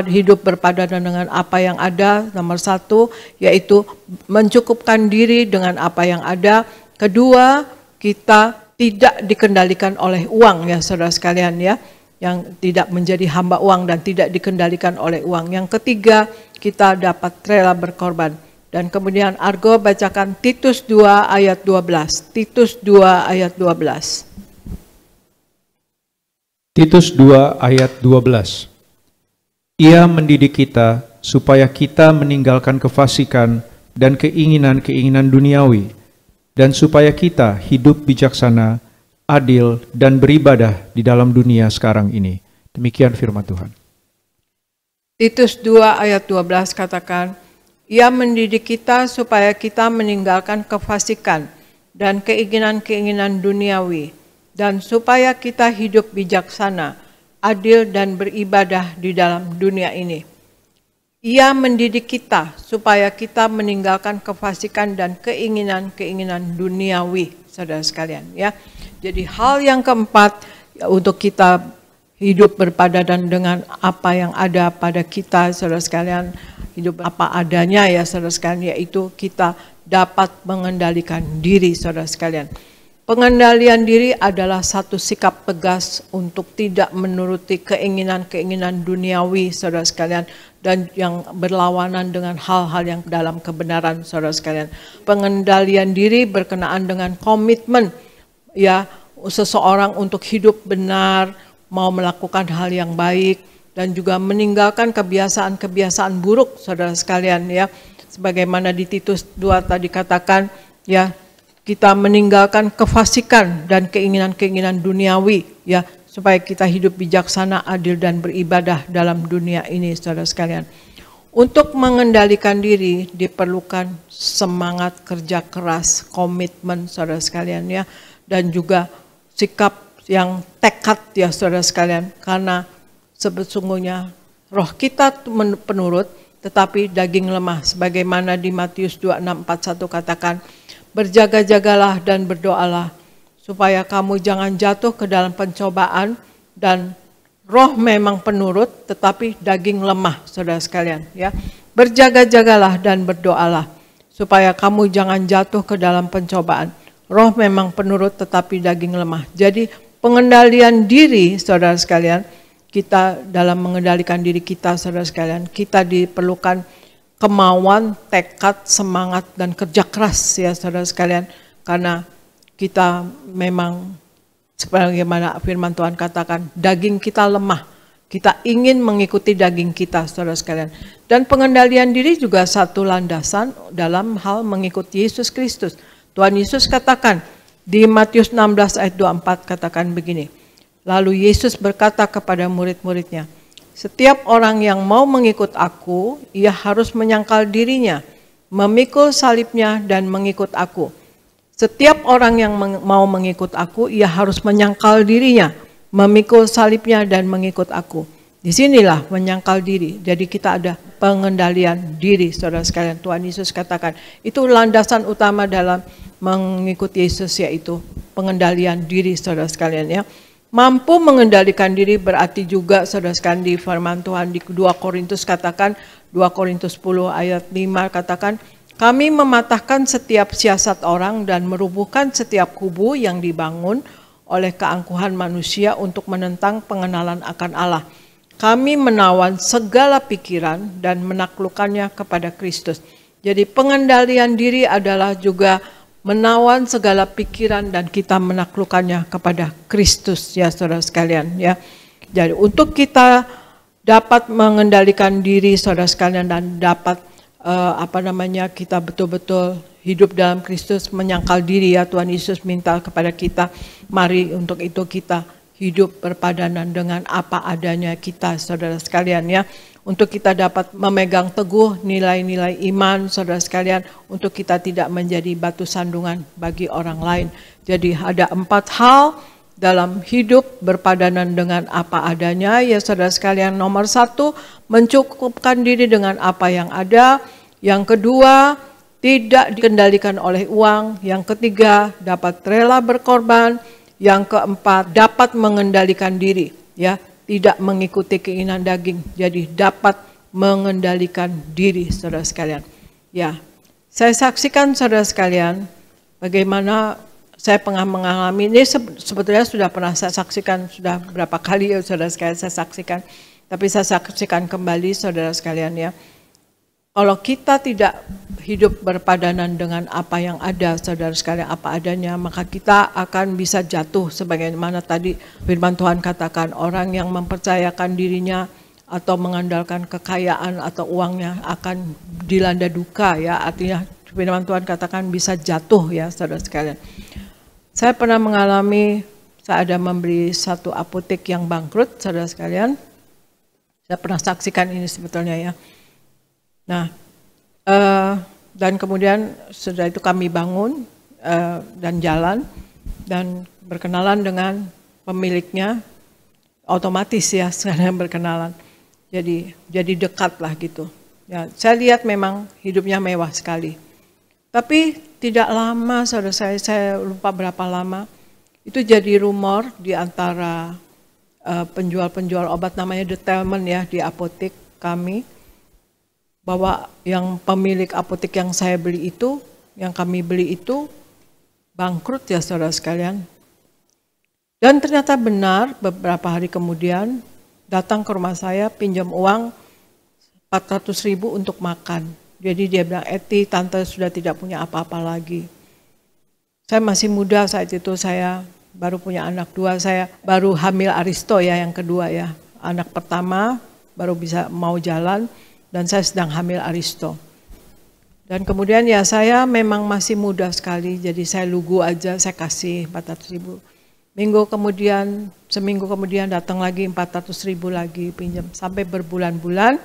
hidup berpadanan dengan apa yang ada. Nomor 1 yaitu mencukupkan diri dengan apa yang ada. Kedua, kita tidak dikendalikan oleh uang, ya saudara sekalian, ya, yang tidak menjadi hamba uang dan tidak dikendalikan oleh uang. Yang ketiga, kita dapat rela berkorban. Dan kemudian Argo bacakan Titus 2 ayat 12. Titus 2 ayat 12. Titus 2 ayat 12. Ia mendidik kita supaya kita meninggalkan kefasikan dan keinginan-keinginan duniawi, dan supaya kita hidup bijaksana, adil, dan beribadah di dalam dunia sekarang ini. Demikian firman Tuhan. Titus 2 ayat 12 katakan, ia mendidik kita supaya kita meninggalkan kefasikan dan keinginan-keinginan duniawi, dan supaya kita hidup bijaksana, adil, dan beribadah di dalam dunia ini. Ia mendidik kita supaya kita meninggalkan kefasikan dan keinginan-keinginan duniawi, saudara sekalian. Ya, jadi hal yang keempat untuk kita hidup berpadanan dengan apa yang ada pada kita, saudara sekalian, hidup apa adanya ya saudara sekalian, yaitu kita dapat mengendalikan diri, saudara sekalian. Pengendalian diri adalah satu sikap tegas untuk tidak menuruti keinginan-keinginan duniawi, saudara sekalian, dan yang berlawanan dengan hal-hal yang dalam kebenaran, saudara sekalian. Pengendalian diri berkenaan dengan komitmen ya seseorang untuk hidup benar, mau melakukan hal yang baik, dan juga meninggalkan kebiasaan-kebiasaan buruk, saudara sekalian ya. Sebagaimana di Titus 2 tadi katakan ya, kita meninggalkan kefasikan dan keinginan-keinginan duniawi ya, supaya kita hidup bijaksana, adil, dan beribadah dalam dunia ini, saudara sekalian. Untuk mengendalikan diri diperlukan semangat kerja keras, komitmen, saudara sekalian ya, dan juga sikap yang tekad ya, saudara sekalian, karena sesungguhnya roh kita penurut, tetapi daging lemah, sebagaimana di Matius 26:41 katakan, berjaga-jagalah dan berdoalah, supaya kamu jangan jatuh ke dalam pencobaan, dan roh memang penurut, tetapi daging lemah, saudara sekalian. Ya, berjaga-jagalah dan berdoalah, supaya kamu jangan jatuh ke dalam pencobaan. Roh memang penurut, tetapi daging lemah. Jadi pengendalian diri, saudara sekalian, kita dalam mengendalikan diri kita, saudara sekalian, kita diperlukan kemauan, tekad, semangat, dan kerja keras ya saudara sekalian. Karena kita memang sebagaimana firman Tuhan katakan, daging kita lemah. Kita ingin mengikuti daging kita, saudara sekalian. Dan pengendalian diri juga satu landasan dalam hal mengikuti Yesus Kristus. Tuhan Yesus katakan di Matius 16 ayat 24 katakan begini. Lalu Yesus berkata kepada murid-muridnya, setiap orang yang mau mengikut aku, ia harus menyangkal dirinya, memikul salibnya dan mengikut aku. Setiap orang yang mau mengikut aku, ia harus menyangkal dirinya, memikul salibnya dan mengikut aku. Disinilah menyangkal diri. Jadi kita ada pengendalian diri, saudara sekalian. Tuhan Yesus katakan, itu landasan utama dalam mengikuti Yesus, yaitu pengendalian diri, saudara sekalian ya. Mampu mengendalikan diri berarti juga, saudara sekalian, di firman Tuhan di 2 Korintus katakan, 2 Korintus 10 ayat 5 katakan, kami mematahkan setiap siasat orang dan merubuhkan setiap kubu yang dibangun oleh keangkuhan manusia untuk menentang pengenalan akan Allah. Kami menawan segala pikiran dan menaklukkannya kepada Kristus. Jadi pengendalian diri adalah juga menawan segala pikiran dan kita menaklukkannya kepada Kristus ya saudara sekalian ya. Jadi untuk kita dapat mengendalikan diri saudara sekalian dan dapat kita betul-betul hidup dalam Kristus, menyangkal diri ya, Tuhan Yesus minta kepada kita, mari untuk itu kita hidup berpadanan dengan apa adanya kita saudara sekalian ya. Untuk kita dapat memegang teguh nilai-nilai iman saudara sekalian, untuk kita tidak menjadi batu sandungan bagi orang lain. Jadi ada 4 hal dalam hidup berpadanan dengan apa adanya ya saudara sekalian. Nomor 1, mencukupkan diri dengan apa yang ada. Yang kedua, tidak dikendalikan oleh uang. Yang ketiga, dapat rela berkorban. Yang keempat, dapat mengendalikan diri ya. Tidak mengikuti keinginan daging, jadi dapat mengendalikan diri saudara sekalian. Ya, saya saksikan saudara sekalian, bagaimana saya pernah mengalami ini, sebetulnya sudah pernah saya saksikan, sudah berapa kali ya saudara sekalian saya saksikan, tapi saya saksikan kembali saudara sekalian ya. Kalau kita tidak hidup berpadanan dengan apa yang ada, saudara sekalian, apa adanya, maka kita akan bisa jatuh sebagaimana tadi firman Tuhan katakan, orang yang mempercayakan dirinya atau mengandalkan kekayaan atau uangnya akan dilanda duka ya, artinya firman Tuhan katakan bisa jatuh ya, saudara sekalian. Saya pernah mengalami, saya ada membeli satu apotek yang bangkrut, saudara sekalian. Saya pernah saksikan ini sebetulnya ya. Nah, dan kemudian setelah itu kami bangun dan jalan dan berkenalan dengan pemiliknya, otomatis ya sekarang berkenalan. Jadi dekat lah gitu. Ya, saya lihat memang hidupnya mewah sekali. Tapi tidak lama, saudara saya lupa berapa lama, itu jadi rumor di antara penjual-penjual obat namanya Detailment ya di apotek kami, bahwa yang pemilik apotek yang saya beli itu, yang kami beli itu bangkrut ya saudara sekalian. Dan ternyata benar, beberapa hari kemudian datang ke rumah saya pinjam uang 400.000 untuk makan. Jadi dia bilang, Eti, tante sudah tidak punya apa-apa lagi. Saya masih muda saat itu, saya baru punya anak 2, saya baru hamil Aristo ya yang kedua ya. Anak pertama baru bisa mau jalan, dan saya sedang hamil Aristo. Dan kemudian ya saya memang masih muda sekali, jadi saya lugu aja, saya kasih 400.000. Seminggu kemudian datang lagi 400.000 lagi pinjam, sampai berbulan-bulan.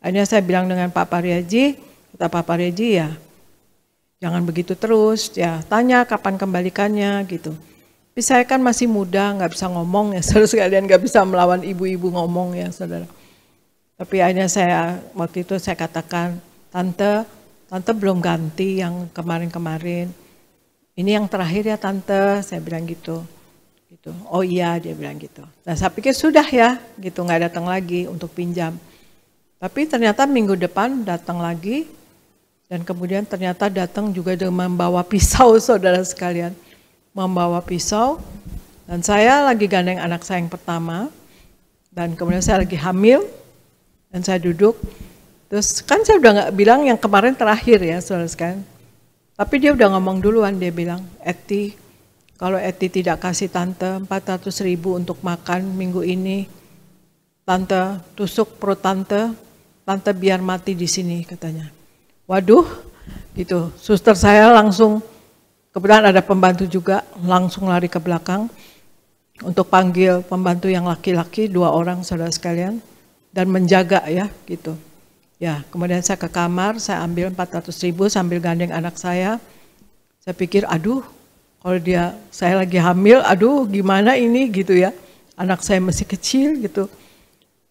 Akhirnya saya bilang dengan Pak Pariaji, kata Pak Pariaji ya, jangan begitu terus, ya tanya kapan kembalikannya gitu. Tapi saya kan masih muda, nggak bisa ngomong ya saudara sekalian, nggak bisa melawan ibu-ibu ngomong ya saudara. Tapi akhirnya waktu itu saya katakan, Tante belum ganti yang kemarin-kemarin. Ini yang terakhir ya Tante, saya bilang gitu. Oh iya, dia bilang gitu. Nah saya pikir sudah ya, gitu nggak datang lagi untuk pinjam. Tapi ternyata minggu depan datang lagi, dan kemudian ternyata datang juga dengan membawa pisau saudara sekalian. Membawa pisau, dan saya lagi gandeng anak saya yang pertama, dan kemudian saya lagi hamil, dan saya duduk, terus kan saya udah nggak bilang yang kemarin terakhir ya saudara sekalian. Tapi dia udah ngomong duluan, dia bilang, Eti, kalau Eti tidak kasih Tante 400.000 untuk makan minggu ini, Tante tusuk perut Tante biar mati di sini katanya. Waduh, gitu. Suster saya langsung, kebetulan ada pembantu juga, langsung lari ke belakang untuk panggil pembantu yang laki-laki 2 orang saudara sekalian. Dan menjaga ya gitu. Ya, kemudian saya ke kamar, saya ambil 400.000 sambil gandeng anak saya. Saya pikir, aduh, kalau saya lagi hamil, aduh gimana ini gitu ya. Anak saya masih kecil gitu.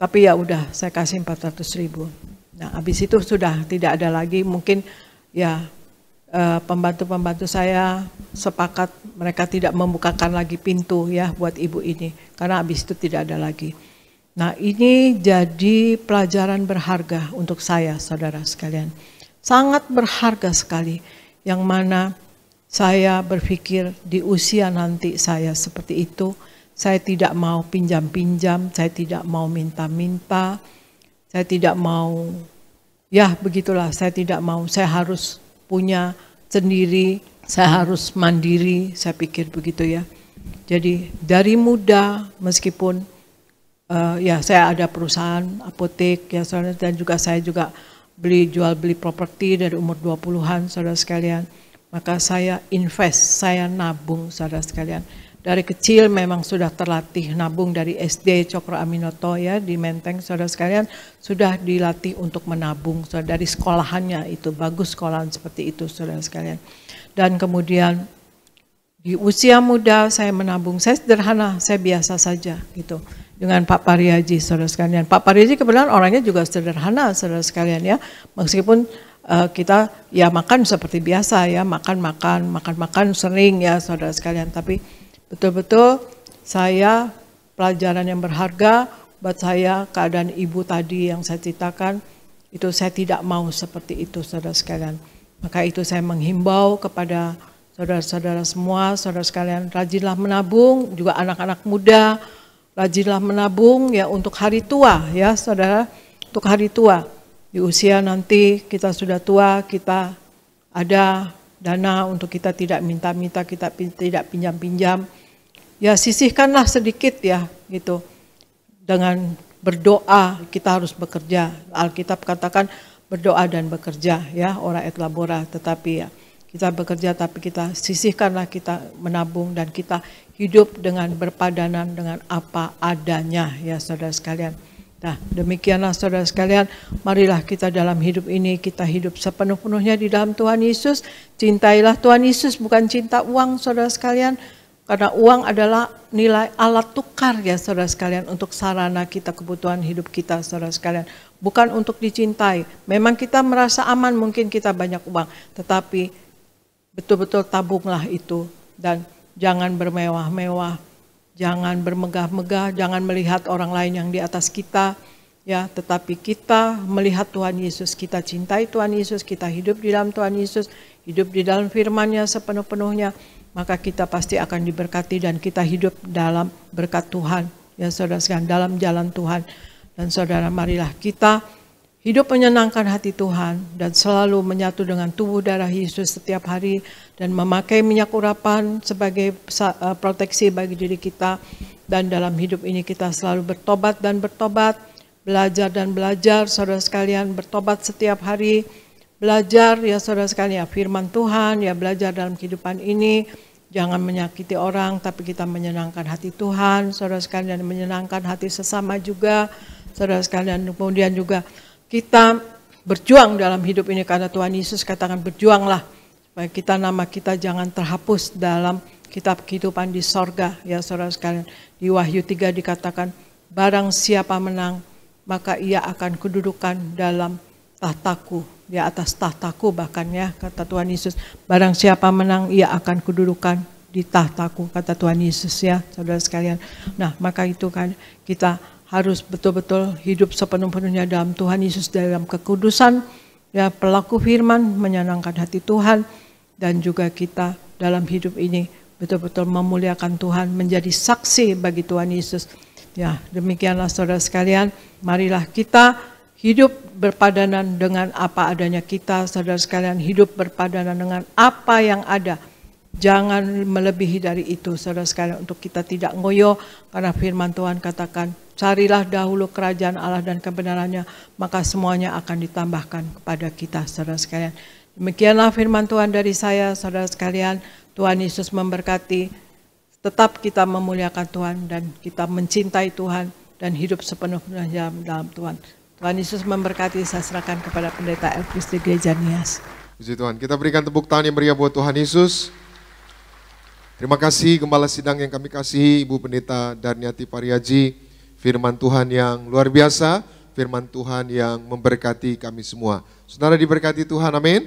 Tapi ya udah, saya kasih 400.000. Nah, habis itu sudah tidak ada lagi, mungkin ya pembantu-pembantu saya sepakat mereka tidak membukakan lagi pintu ya buat ibu ini. Karena habis itu tidak ada lagi. Nah ini jadi pelajaran berharga untuk saya saudara sekalian. Sangat berharga sekali, yang mana saya berpikir di usia nanti saya seperti itu, saya tidak mau pinjam-pinjam, saya tidak mau minta-minta, saya tidak mau, ya begitulah, saya tidak mau, saya harus punya sendiri, saya harus mandiri, saya pikir begitu ya. Jadi dari muda meskipun ya saya ada perusahaan apotek ya saudara, dan juga saya juga jual beli properti dari umur 20-an saudara sekalian. Maka saya invest, saya nabung saudara sekalian. Dari kecil memang sudah terlatih nabung dari SD Cokro Aminoto ya di Menteng saudara sekalian, sudah dilatih untuk menabung saudara, dari sekolahannya itu bagus sekolahan seperti itu saudara sekalian. Dan kemudian di usia muda saya menabung, saya sederhana, saya biasa saja gitu. Dengan Pak Pariaji saudara sekalian. Pak Pariaji kebetulan orangnya juga sederhana saudara sekalian ya. Meskipun kita ya makan seperti biasa ya, makan sering ya saudara sekalian. Tapi betul-betul saya pelajaran yang berharga buat saya, keadaan ibu tadi yang saya ceritakan, itu saya tidak mau seperti itu saudara sekalian. Maka itu saya menghimbau kepada saudara-saudara semua, saudara sekalian, rajinlah menabung, juga anak-anak muda, rajinlah menabung ya untuk hari tua ya saudara, untuk hari tua. di usia nanti kita sudah tua, kita ada dana untuk kita tidak minta-minta, kita tidak pinjam-pinjam. Ya sisihkanlah sedikit ya gitu. Dengan berdoa kita harus bekerja. Alkitab katakan berdoa dan bekerja ya, ora et labora, tetapi ya kita bekerja tapi kita sisihkanlah, kita menabung dan kita hidup dengan berpadanan dengan apa adanya ya saudara sekalian. Nah demikianlah saudara sekalian, marilah kita dalam hidup ini kita hidup sepenuh-penuhnya di dalam Tuhan Yesus. Cintailah Tuhan Yesus, bukan cinta uang saudara sekalian. Karena uang adalah nilai alat tukar ya saudara sekalian untuk sarana kita, kebutuhan hidup kita saudara sekalian. Bukan untuk dicintai. Memang kita merasa aman mungkin kita banyak uang. Tetapi betul-betul tabunglah itu. Dan jangan bermewah-mewah. Jangan bermegah-megah, jangan melihat orang lain yang di atas kita, ya. Tetapi kita melihat Tuhan Yesus, kita cintai Tuhan Yesus, kita hidup di dalam Tuhan Yesus, hidup di dalam firman-Nya sepenuh-penuhnya, maka kita pasti akan diberkati dan kita hidup dalam berkat Tuhan, ya saudara sekalian, dalam jalan Tuhan. Dan saudara, marilah kita hidup menyenangkan hati Tuhan dan selalu menyatu dengan tubuh darah Yesus setiap hari dan memakai minyak urapan sebagai proteksi bagi diri kita. Dan dalam hidup ini kita selalu bertobat dan bertobat, belajar dan belajar saudara sekalian, bertobat setiap hari, belajar ya saudara sekalian ya firman Tuhan, ya belajar dalam kehidupan ini. Jangan menyakiti orang tapi kita menyenangkan hati Tuhan saudara sekalian, dan menyenangkan hati sesama juga saudara sekalian. Kemudian juga kita berjuang dalam hidup ini karena Tuhan Yesus katakan berjuanglah supaya kita, nama kita jangan terhapus dalam kitab kehidupan di sorga ya saudara sekalian. Di Wahyu 3 dikatakan barang siapa menang maka ia akan kedudukan dalam tahtaku, di atas tahtaku bahkan ya kata Tuhan Yesus. Barang siapa menang ia akan kedudukan di tahtaku kata Tuhan Yesus ya saudara sekalian. Nah maka itu kan kita harus betul-betul hidup sepenuh-penuhnya dalam Tuhan Yesus, dalam kekudusan, ya pelaku firman, menyenangkan hati Tuhan, dan juga kita dalam hidup ini betul-betul memuliakan Tuhan, menjadi saksi bagi Tuhan Yesus. Ya demikianlah saudara sekalian, marilah kita hidup berpadanan dengan apa adanya kita, saudara sekalian, hidup berpadanan dengan apa yang ada. Jangan melebihi dari itu saudara sekalian, untuk kita tidak ngoyo, karena firman Tuhan katakan carilah dahulu kerajaan Allah dan kebenarannya, maka semuanya akan ditambahkan kepada kita saudara sekalian. Demikianlah firman Tuhan dari saya saudara sekalian. Tuhan Yesus memberkati, tetap kita memuliakan Tuhan dan kita mencintai Tuhan dan hidup sepenuhnya dalam Tuhan. Tuhan Yesus memberkati. Saya serahkan kepada Pendeta Elvis di Gereja Nias. Puji Tuhan, kita berikan tepuk tangan yang meriah buat Tuhan Yesus. Terima kasih Gembala Sidang yang kami kasihi, Ibu Pendeta Darniati Pariaji. Firman Tuhan yang luar biasa, firman Tuhan yang memberkati kami semua. Saudara diberkati Tuhan, amin.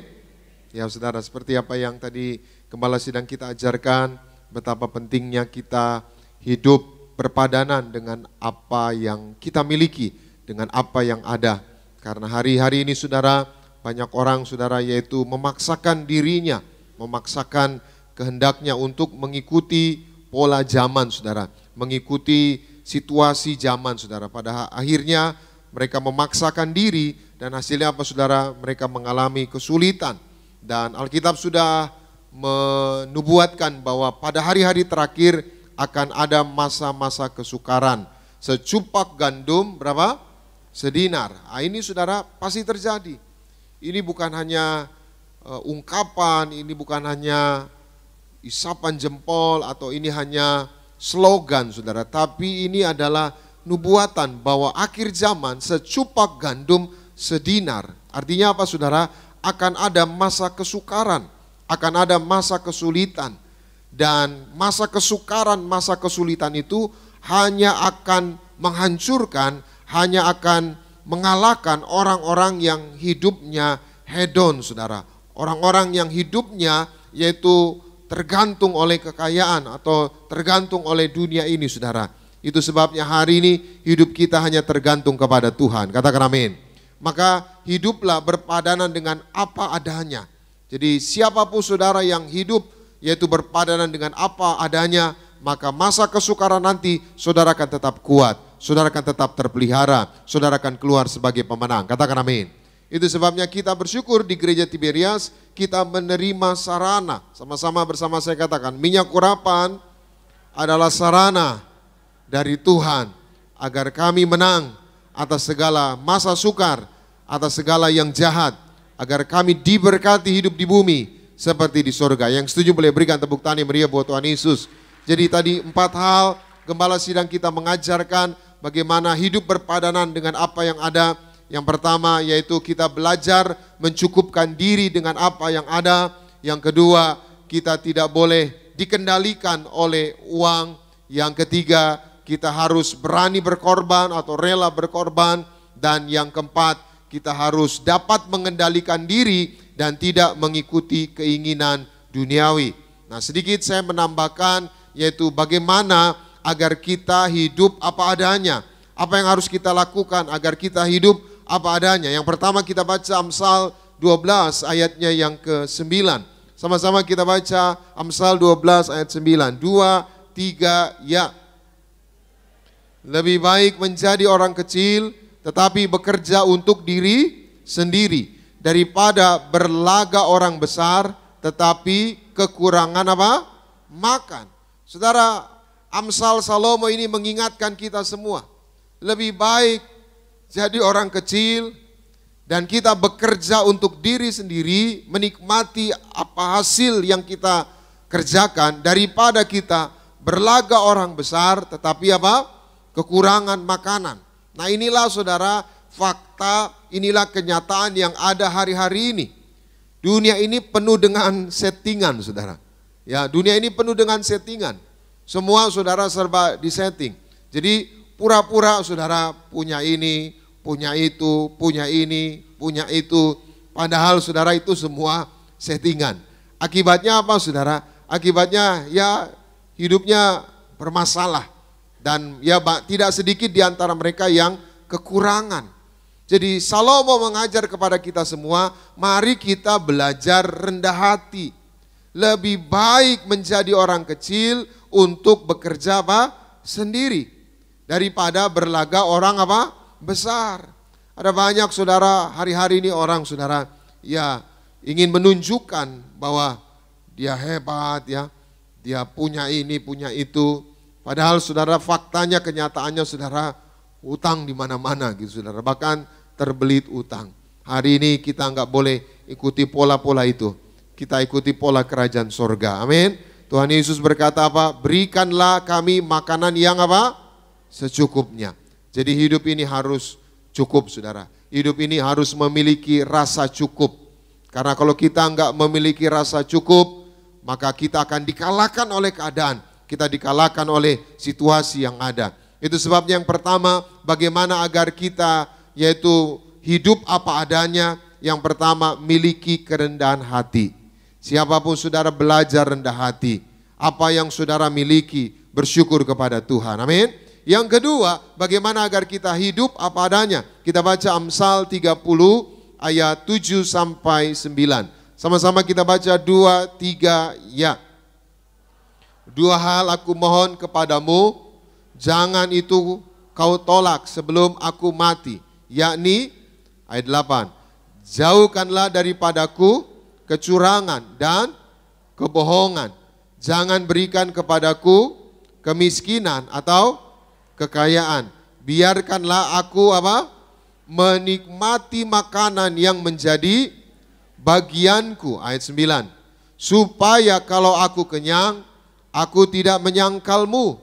Ya saudara, seperti apa yang tadi Gembala Sidang kita ajarkan, betapa pentingnya kita hidup berpadanan dengan apa yang kita miliki, dengan apa yang ada. Karena hari-hari ini saudara, banyak orang saudara yaitu memaksakan dirinya, memaksakan kehendaknya untuk mengikuti pola zaman saudara, mengikuti situasi zaman saudara. Pada akhirnya mereka memaksakan diri dan hasilnya apa saudara? Mereka mengalami kesulitan. Dan Alkitab sudah menubuatkan bahwa pada hari-hari terakhir akan ada masa-masa kesukaran. Secupak gandum berapa? Sedinar. Nah, ini saudara pasti terjadi. Ini bukan hanya ungkapan, ini bukan hanya isapan jempol atau ini hanya slogan saudara, tapi ini adalah nubuatan bahwa akhir zaman secupak gandum sedinar. Artinya apa saudara? Akan ada masa kesukaran, akan ada masa kesulitan. Dan masa kesukaran, masa kesulitan itu hanya akan menghancurkan, hanya akan mengalahkan orang-orang yang hidupnya hedon saudara. Orang-orang yang hidupnya yaitu tergantung oleh kekayaan atau tergantung oleh dunia ini saudara. Itu sebabnya hari ini hidup kita hanya tergantung kepada Tuhan. Katakan amin. Maka hiduplah berpadanan dengan apa adanya. Jadi siapapun saudara yang hidup yaitu berpadanan dengan apa adanya, maka masa kesukaran nanti saudara akan tetap kuat. Saudara akan tetap terpelihara. Saudara akan keluar sebagai pemenang. Katakan amin. Itu sebabnya kita bersyukur di gereja Tiberias kita menerima sarana. Sama-sama bersama saya katakan, minyak urapan adalah sarana dari Tuhan agar kami menang atas segala masa sukar, atas segala yang jahat, agar kami diberkati hidup di bumi seperti di surga. Yang setuju boleh berikan tepuk tangan yang meriah buat Tuhan Yesus. Jadi tadi 4 hal Gembala Sidang kita mengajarkan bagaimana hidup berpadanan dengan apa yang ada. Yang pertama yaitu kita belajar mencukupkan diri dengan apa yang ada. Yang kedua, kita tidak boleh dikendalikan oleh uang. Yang ketiga, kita harus berani berkorban atau rela berkorban. Dan yang keempat, kita harus dapat mengendalikan diri dan tidak mengikuti keinginan duniawi. Nah, sedikit saya menambahkan yaitu bagaimana agar kita hidup apa adanya. Apa yang harus kita lakukan agar kita hidup apa adanya. Yang pertama kita baca Amsal 12 ayatnya yang ke-9. Sama-sama kita baca Amsal 12 ayat 9. 2, 3, ya. Lebih baik menjadi orang kecil tetapi bekerja untuk diri sendiri daripada berlaga orang besar tetapi kekurangan apa? Makan. Saudara, Amsal Salomo ini mengingatkan kita semua. Lebih baik jadi orang kecil dan kita bekerja untuk diri sendiri, menikmati apa hasil yang kita kerjakan daripada kita berlaga orang besar tetapi apa? Kekurangan makanan. Nah, inilah saudara fakta, inilah kenyataan yang ada hari-hari ini. Dunia ini penuh dengan settingan, saudara. Ya, dunia ini penuh dengan settingan. Semua saudara serba disetting. Jadi pura-pura saudara punya ini, punya itu, punya ini, punya itu. Padahal saudara itu semua settingan. Akibatnya apa saudara? Akibatnya ya hidupnya bermasalah. Dan ya tidak sedikit di antara mereka yang kekurangan. Jadi Salomo mengajar kepada kita semua, mari kita belajar rendah hati. Lebih baik menjadi orang kecil untuk bekerja apa? Sendiri. Daripada berlaga orang apa? Besar. Ada banyak saudara hari-hari ini orang saudara ya ingin menunjukkan bahwa dia hebat ya. Dia punya ini, punya itu. Padahal saudara faktanya, kenyataannya saudara utang di mana-mana gitu saudara. Bahkan terbelit utang. Hari ini kita nggak boleh ikuti pola-pola itu. Kita ikuti pola kerajaan sorga. Amin. Tuhan Yesus berkata apa? Berikanlah kami makanan yang apa? Secukupnya. Jadi hidup ini harus cukup saudara. Hidup ini harus memiliki rasa cukup. Karena kalau kita nggak memiliki rasa cukup, maka kita akan dikalahkan oleh keadaan. Kita dikalahkan oleh situasi yang ada. Itu sebabnya yang pertama, bagaimana agar kita yaitu hidup apa adanya. Yang pertama, miliki kerendahan hati. Siapapun saudara belajar rendah hati. Apa yang saudara miliki, bersyukur kepada Tuhan. Amin. Yang kedua, bagaimana agar kita hidup apa adanya. Kita baca Amsal 30 ayat 7 sampai 9. Sama-sama kita baca 2, 3, ya. 2 hal aku mohon kepadamu, jangan itu kau tolak sebelum aku mati. Yakni, ayat 8, jauhkanlah daripadaku kecurangan dan kebohongan. Jangan berikan kepadaku kemiskinan atau kekayaan. Biarkanlah aku apa? Menikmati makanan yang menjadi bagianku. Ayat 9, supaya kalau aku kenyang, aku tidak menyangkalmu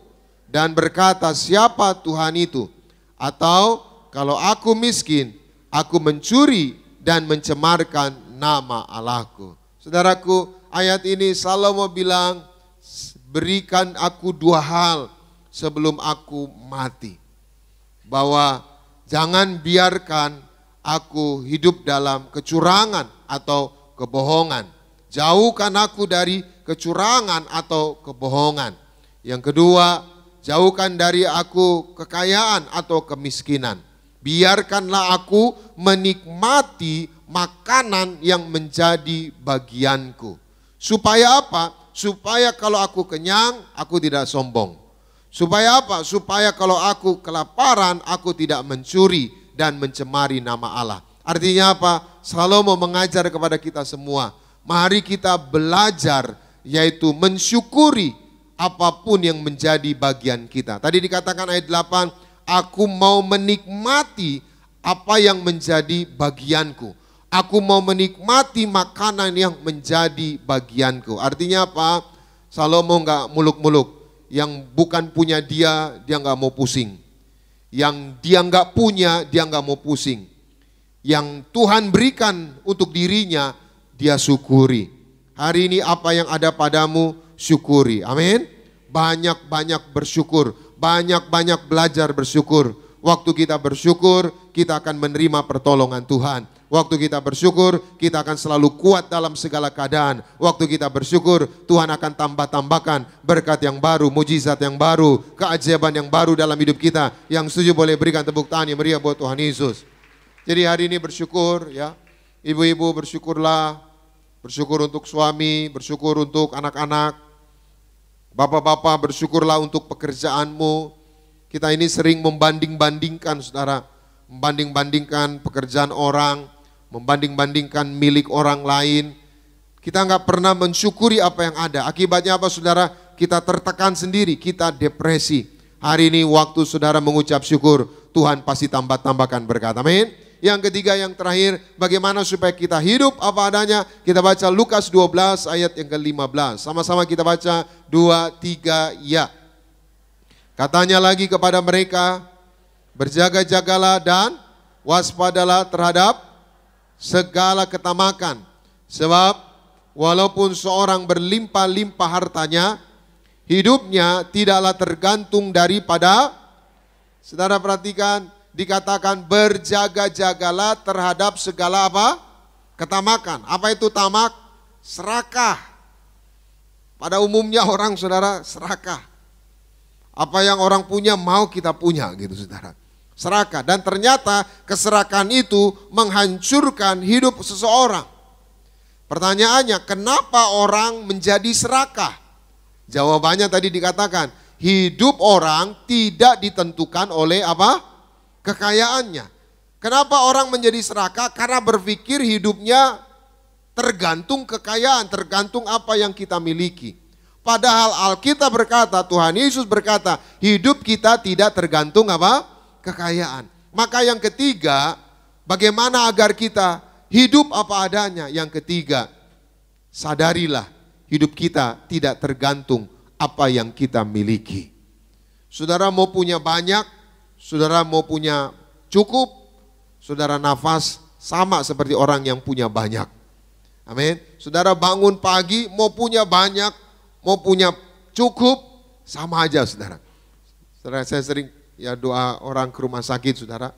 dan berkata siapa Tuhan itu. Atau kalau aku miskin, aku mencuri dan mencemarkan nama Allahku. Saudaraku, ayat ini Salomo bilang, berikan aku 2 hal sebelum aku mati. Bahwa jangan biarkan aku hidup dalam kecurangan atau kebohongan. Jauhkan aku dari kecurangan atau kebohongan. Yang kedua, jauhkan dari aku kekayaan atau kemiskinan. Biarkanlah aku menikmati makanan yang menjadi bagianku. Supaya apa? Supaya kalau aku kenyang, aku tidak sombong. Supaya apa? Supaya kalau aku kelaparan, aku tidak mencuri dan mencemari nama Allah. Artinya apa? Salomo mengajar kepada kita semua. Mari kita belajar, yaitu mensyukuri apapun yang menjadi bagian kita. Tadi dikatakan ayat 8, aku mau menikmati apa yang menjadi bagianku. Aku mau menikmati makanan yang menjadi bagianku. Artinya apa? Salomo enggak muluk-muluk. Yang bukan punya dia enggak mau pusing. Yang dia enggak punya, dia enggak mau pusing. Yang Tuhan berikan untuk dirinya, dia syukuri. Hari ini apa yang ada padamu, syukuri. Amin. Banyak-banyak bersyukur. Banyak-banyak belajar bersyukur. Waktu kita bersyukur, kita akan menerima pertolongan Tuhan. Waktu kita bersyukur, kita akan selalu kuat dalam segala keadaan. Waktu kita bersyukur, Tuhan akan tambahkan berkat yang baru, mujizat yang baru, keajaiban yang baru dalam hidup kita. Yang setuju boleh berikan tepuk tangan yang meriah buat Tuhan Yesus. Jadi hari ini bersyukur ya. Ibu-ibu bersyukurlah. Bersyukur untuk suami, bersyukur untuk anak-anak. Bapak-bapak bersyukurlah untuk pekerjaanmu. Kita ini sering membanding-bandingkan saudara. Membanding-bandingkan pekerjaan orang, membanding-bandingkan milik orang lain. Kita nggak pernah mensyukuri apa yang ada. Akibatnya apa saudara? Kita tertekan sendiri, kita depresi. Hari ini waktu saudara mengucap syukur, Tuhan pasti tambahkan berkat. Amin. Yang ketiga, yang terakhir, bagaimana supaya kita hidup apa adanya? Kita baca Lukas 12 ayat yang ke-15. Sama-sama kita baca 2, 3, ya. Katanya lagi kepada mereka, berjaga-jagalah dan waspadalah terhadap segala ketamakan. Sebab walaupun seorang berlimpah-limpah hartanya, hidupnya tidaklah tergantung daripada, saudara perhatikan, dikatakan berjaga-jagalah terhadap segala apa? Ketamakan. Apa itu tamak? Serakah. Pada umumnya orang saudara serakah. Apa yang orang punya mau kita punya gitu saudara. Serakah. Dan ternyata keserakahan itu menghancurkan hidup seseorang. Pertanyaannya, kenapa orang menjadi serakah? Jawabannya tadi dikatakan, hidup orang tidak ditentukan oleh apa? Kekayaannya. Kenapa orang menjadi serakah? Karena berpikir hidupnya tergantung kekayaan, tergantung apa yang kita miliki. Padahal Alkitab berkata, Tuhan Yesus berkata, hidup kita tidak tergantung apa? Kekayaan. Maka yang ketiga, bagaimana agar kita hidup apa adanya? Yang ketiga, sadarilah hidup kita tidak tergantung apa yang kita miliki. Saudara mau punya banyak, saudara mau punya cukup, saudara nafas sama seperti orang yang punya banyak. Amin. Saudara bangun pagi mau punya banyak, mau punya cukup, sama aja saudara. Saudara, saya sering ya doa orang ke rumah sakit saudara.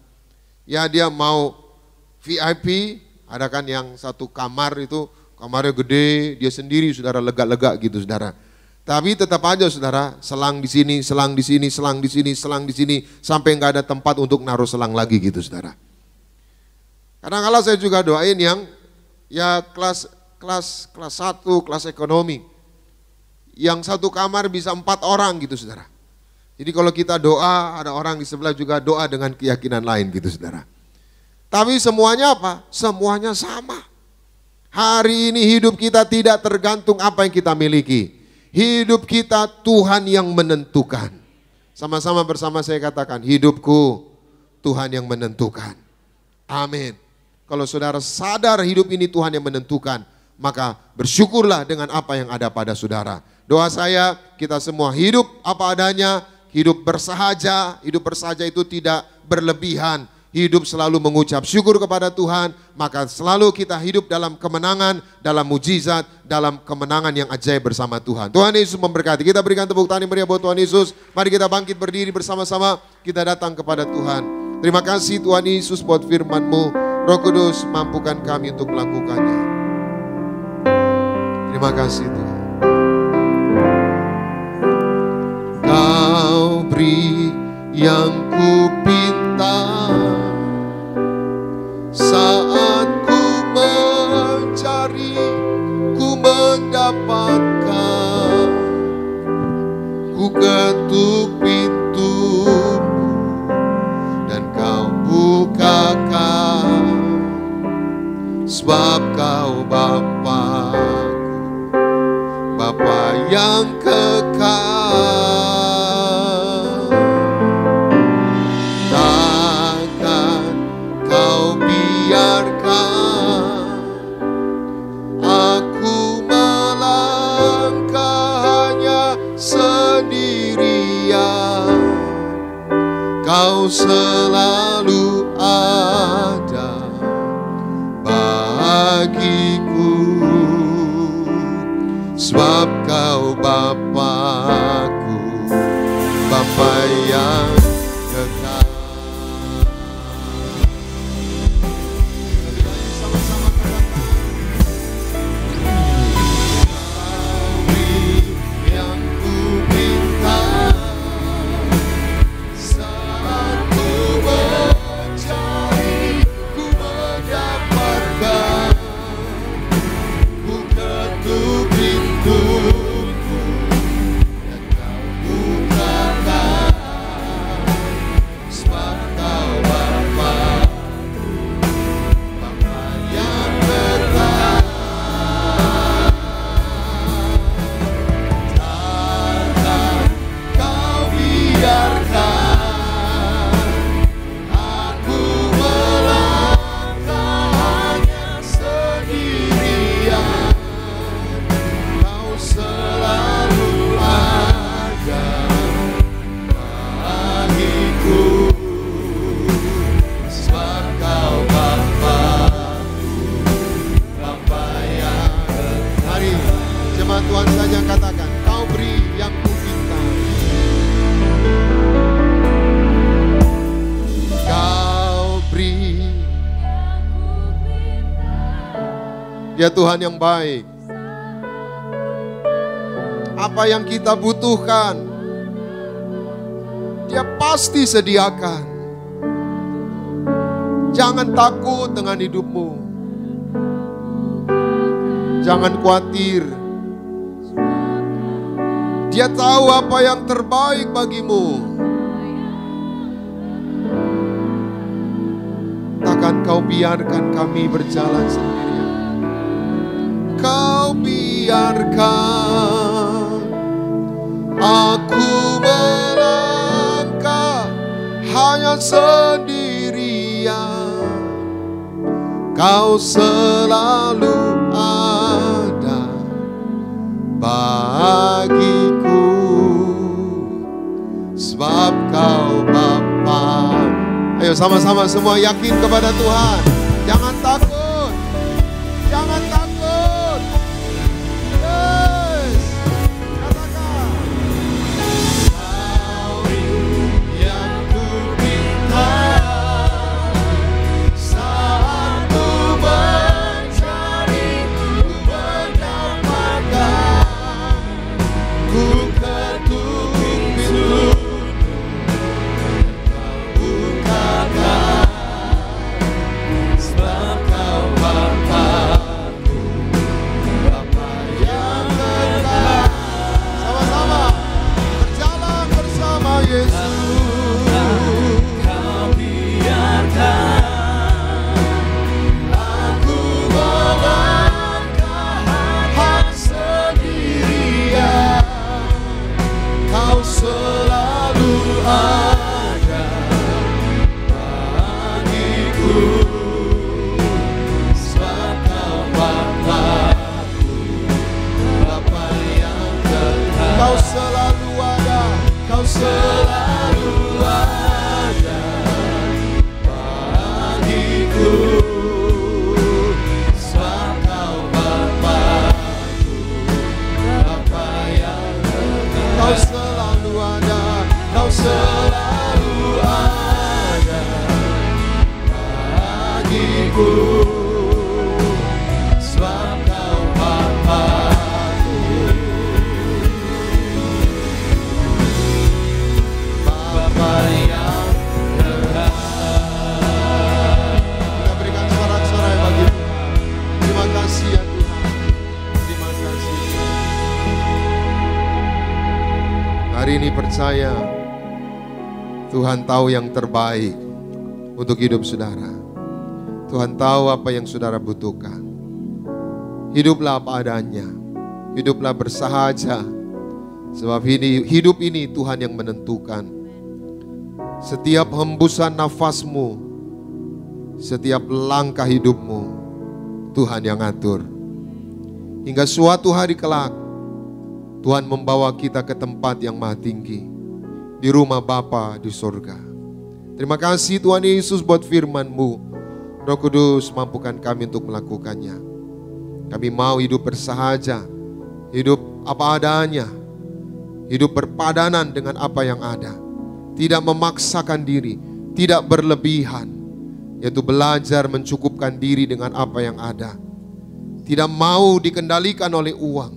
Ya dia mau VIP, ada kan yang satu kamar itu, kamarnya gede, dia sendiri saudara, lega-lega gitu saudara. Tapi tetap aja saudara, selang di sini, selang di sini, selang di sini, selang di sini, sampai nggak ada tempat untuk naruh selang lagi gitu saudara. Kadang-kala saya juga doain yang ya kelas 1, kelas ekonomi. Yang satu kamar bisa 4 orang gitu saudara. Jadi kalau kita doa, ada orang di sebelah juga doa dengan keyakinan lain gitu saudara. Tapi semuanya apa? Semuanya sama. Hari ini hidup kita tidak tergantung apa yang kita miliki. Hidup kita Tuhan yang menentukan. Sama-sama bersama saya katakan, hidupku Tuhan yang menentukan. Amin. Kalau saudara sadar hidup ini Tuhan yang menentukan, maka bersyukurlah dengan apa yang ada pada saudara. Doa saya, kita semua hidup apa adanya, hidup bersahaja. Hidup bersahaja itu tidak berlebihan. Hidup selalu mengucap syukur kepada Tuhan, maka selalu kita hidup dalam kemenangan, dalam mujizat, dalam kemenangan yang ajaib bersama Tuhan. Tuhan Yesus memberkati. Kita berikan tepuk tangan yang meriah buat Tuhan Yesus. Mari kita bangkit berdiri bersama-sama, kita datang kepada Tuhan. Terima kasih Tuhan Yesus buat firman-Mu. Roh Kudus mampukan kami untuk melakukannya. Terima kasih Tuhan. Kau beri yang ku pinta saat ku mencari, ku mendapatkan. Ku ketuk pintu dan kau bukakan. sebab Kau Bapa-Ku, Bapa yang kekal. Takkan Kau biarkan aku melangkah hanya sendirian. Kau selalu ada bagiku, sebab Kau Bapa-Ku, Bapa yang kekal. Sama-sama katakan, beri yang ku minta saat ku mencari, ku mendapatkan. Ku ketuk pintuku dan Kau bukakan, sebab Kau Bapa-Ku, Bapa yang kekal. Takkan Kau biarkan aku melangkah hanya sendirian. Kau selalu ada bagiku, sebab Kau Bapa-Ku, Bapa yang kekal. Mari jemaat Tuhan saja katakan, Kau beri yang ku minta. Kau beri. Dia Tuhan yang baik. Apa yang kita butuhkan, Dia pasti sediakan. Jangan takut dengan hidupmu. Jangan khawatir. Dia tahu apa yang terbaik bagimu. Takkan Kau biarkan kami berjalan sendirian. Kau biarkan aku melangkah hanya sendirian. Kau selalu ada bagiku, sebab Kau Bapa. Ayo sama-sama semua yakin kepada Tuhan. Jangan takut. Jangan takut. Yes. Katakan. Kau yang ku minta saat ku mencari, ku mendapatkan. Ku ketuk pintu, bukakan, sebab Kau Bapa-Ku, Bapa yang kekal. Sama-sama berjalan bersama Yesus. Kau biarkan aku melangkah hanya sendirian. Kau selalu ada bagiku, sebab Kau Bapa-Ku, Bapa yang kekal. Kau selalu ada, Kau selalu ada bagiku, sebab Kau Bapa-Ku, Bapa yang kekal. Kau selalu ada, Kau selalu ada bagiku, sebab Kau Bapa-Ku, Bapa yang kekal. Kita berikan sorak-sorai bagi Tuhan. Terima kasih ya Tuhan. Terima kasih. Hari ini percaya Tuhan tahu yang terbaik untuk hidup saudara. Tuhan tahu apa yang saudara butuhkan. Hiduplah apa adanya. Hiduplah bersahaja. Sebab hidup ini Tuhan yang menentukan. Setiap hembusan nafasmu, setiap langkah hidupmu, Tuhan yang atur. Hingga suatu hari kelak, Tuhan membawa kita ke tempat yang maha tinggi, di rumah Bapa di surga. Terima kasih Tuhan Yesus buat firman-Mu. Roh Kudus, mampukan kami untuk melakukannya. Kami mau hidup bersahaja, hidup apa adanya, hidup berpadanan dengan apa yang ada. Tidak memaksakan diri, tidak berlebihan, yaitu belajar mencukupkan diri dengan apa yang ada. Tidak mau dikendalikan oleh uang.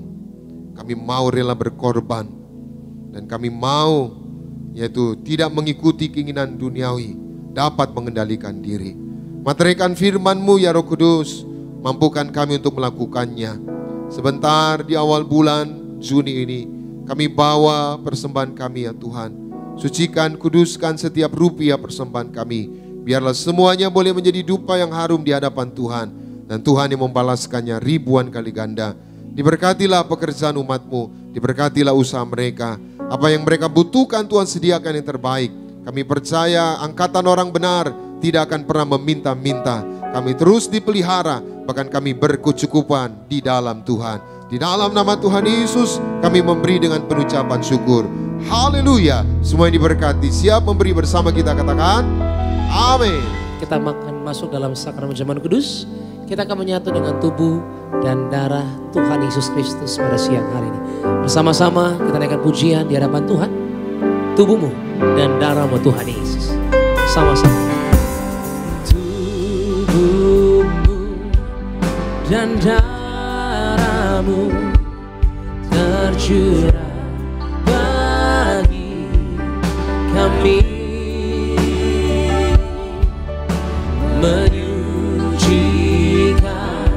Kami mau rela berkorban. Dan kami mau, yaitu tidak mengikuti keinginan duniawi, dapat mengendalikan diri. Materikan firman-Mu ya Roh Kudus, mampukan kami untuk melakukannya. Sebentar di awal bulan Juni ini, kami bawa persembahan kami ya Tuhan. Sucikan, kuduskan setiap rupiah persembahan kami. Biarlah semuanya boleh menjadi dupa yang harum di hadapan Tuhan. Dan Tuhan yang membalaskannya ribuan kali ganda. Diberkatilah pekerjaan umat-Mu, diberkatilah usaha mereka. Apa yang mereka butuhkan Tuhan sediakan yang terbaik. Kami percaya angkatan orang benar tidak akan pernah meminta-minta. Kami terus dipelihara, bahkan kami berkecukupan di dalam Tuhan. Di dalam nama Tuhan Yesus kami memberi dengan penucapan syukur. Haleluya. Semua yang diberkati siap memberi bersama kita, katakan amin. Kita akan masuk dalam sakramen perjamuan kudus. Kita akan menyatu dengan tubuh dan darah Tuhan Yesus Kristus pada siang hari ini. Bersama-sama kita naikkan pujian di hadapan Tuhan. Tubuhmu dan darahmu Tuhan Yesus. Sama-sama. Dan darahmu tercurah bagi kami, menyucikan,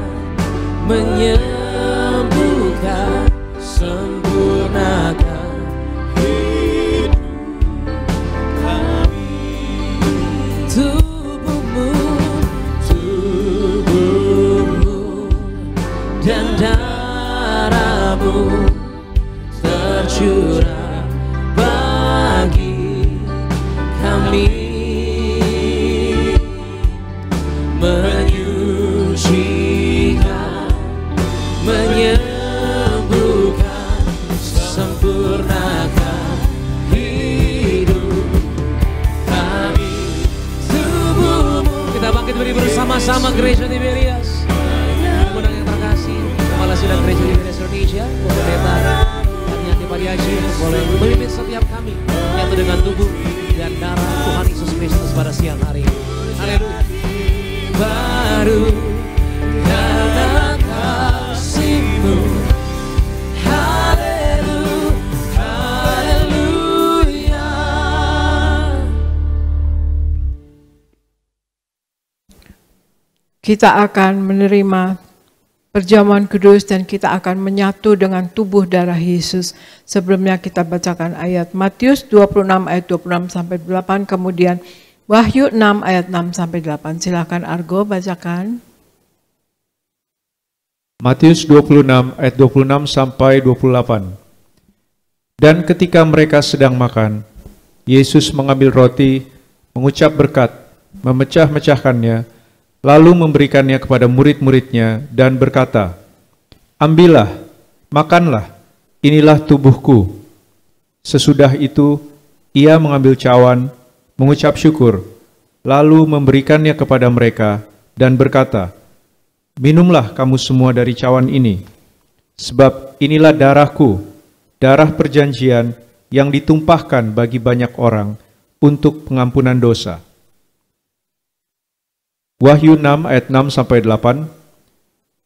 menyembuhkan, sempurnakan hidup kami. Dan darahmu tercurah bagi kami, menyucikan, menyembuhkan, sempurnakan hidup kami. Tubuhmu. Kita bangkit beri bersama-sama Gereja Tiberias. Kepala Sidang Gereja Tiberias Indonesia, Pendeta Darniati Pariaji, boleh memimpin setiap kami menyatu dengan tubuh dan darah Tuhan Yesus Kristus pada siang hari ini. Haleluya. Baru karena kasih-Mu. Haleluya. Kita akan menerima perjamuan kudus dan kita akan menyatu dengan tubuh darah Yesus. Sebelumnya kita bacakan ayat Matius 26 ayat 26 sampai 8, kemudian Wahyu 6 ayat 6 sampai 8. Silakan Argo bacakan. Matius 26 ayat 26 sampai 28. Dan ketika mereka sedang makan, Yesus mengambil roti, mengucap berkat, memecah-mecahkannya, lalu memberikannya kepada murid-muridnya dan berkata, "Ambillah, makanlah, inilah tubuhku." Sesudah itu, ia mengambil cawan, mengucap syukur, lalu memberikannya kepada mereka dan berkata, "Minumlah kamu semua dari cawan ini, sebab inilah darahku, darah perjanjian yang ditumpahkan bagi banyak orang untuk pengampunan dosa." Wahyu 6 ayat 6 sampai 8.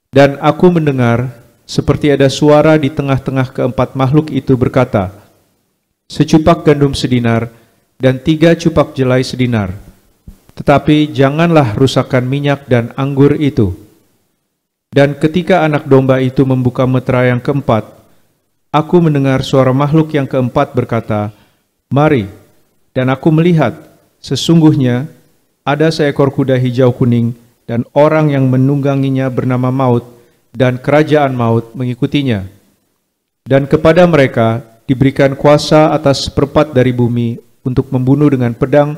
Dan aku mendengar seperti ada suara di tengah-tengah keempat makhluk itu berkata, "Secupak gandum sedinar dan 3 cupak jelai sedinar. Tetapi janganlah rusakkan minyak dan anggur itu." Dan ketika anak domba itu membuka metera yang keempat, aku mendengar suara makhluk yang keempat berkata, "Mari." Dan aku melihat, sesungguhnya ada seekor kuda hijau kuning dan orang yang menungganginya bernama Maut, dan kerajaan maut mengikutinya. Dan kepada mereka diberikan kuasa atas seperempat dari bumi untuk membunuh dengan pedang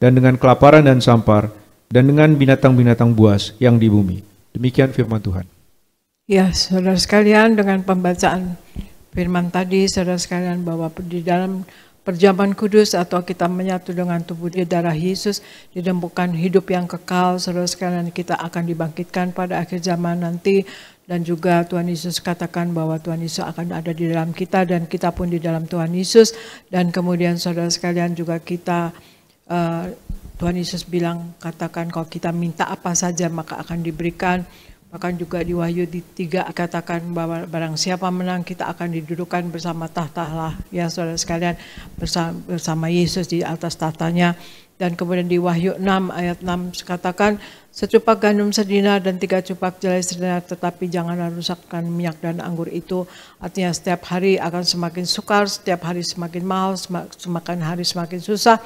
dan dengan kelaparan dan sampar dan dengan binatang-binatang buas yang di bumi. Demikian firman Tuhan. Ya, saudara sekalian, dengan pembacaan firman tadi, saudara sekalian, bahwa di dalam perjamuan kudus atau kita menyatu dengan tubuh dan darah Yesus, didembukan hidup yang kekal, saudara sekalian, kita akan dibangkitkan pada akhir zaman nanti. Dan juga Tuhan Yesus katakan bahwa Tuhan Yesus akan ada di dalam kita dan kita pun di dalam Tuhan Yesus. Dan kemudian saudara sekalian juga kita, Tuhan Yesus bilang, katakan kalau kita minta apa saja maka akan diberikan. Bahkan juga di Wahyu 3 katakan bahwa barang siapa menang kita akan didudukan bersama tahta Allah. Ya saudara sekalian, bersama Yesus di atas tahtanya. Dan kemudian di Wahyu 6 ayat 6 katakan, secupak gandum sedinar dan 3 cupak jelai sedinar, tetapi janganlah rusakkan minyak dan anggur itu. Artinya setiap hari akan semakin sukar, setiap hari semakin mahal, semakin hari semakin susah,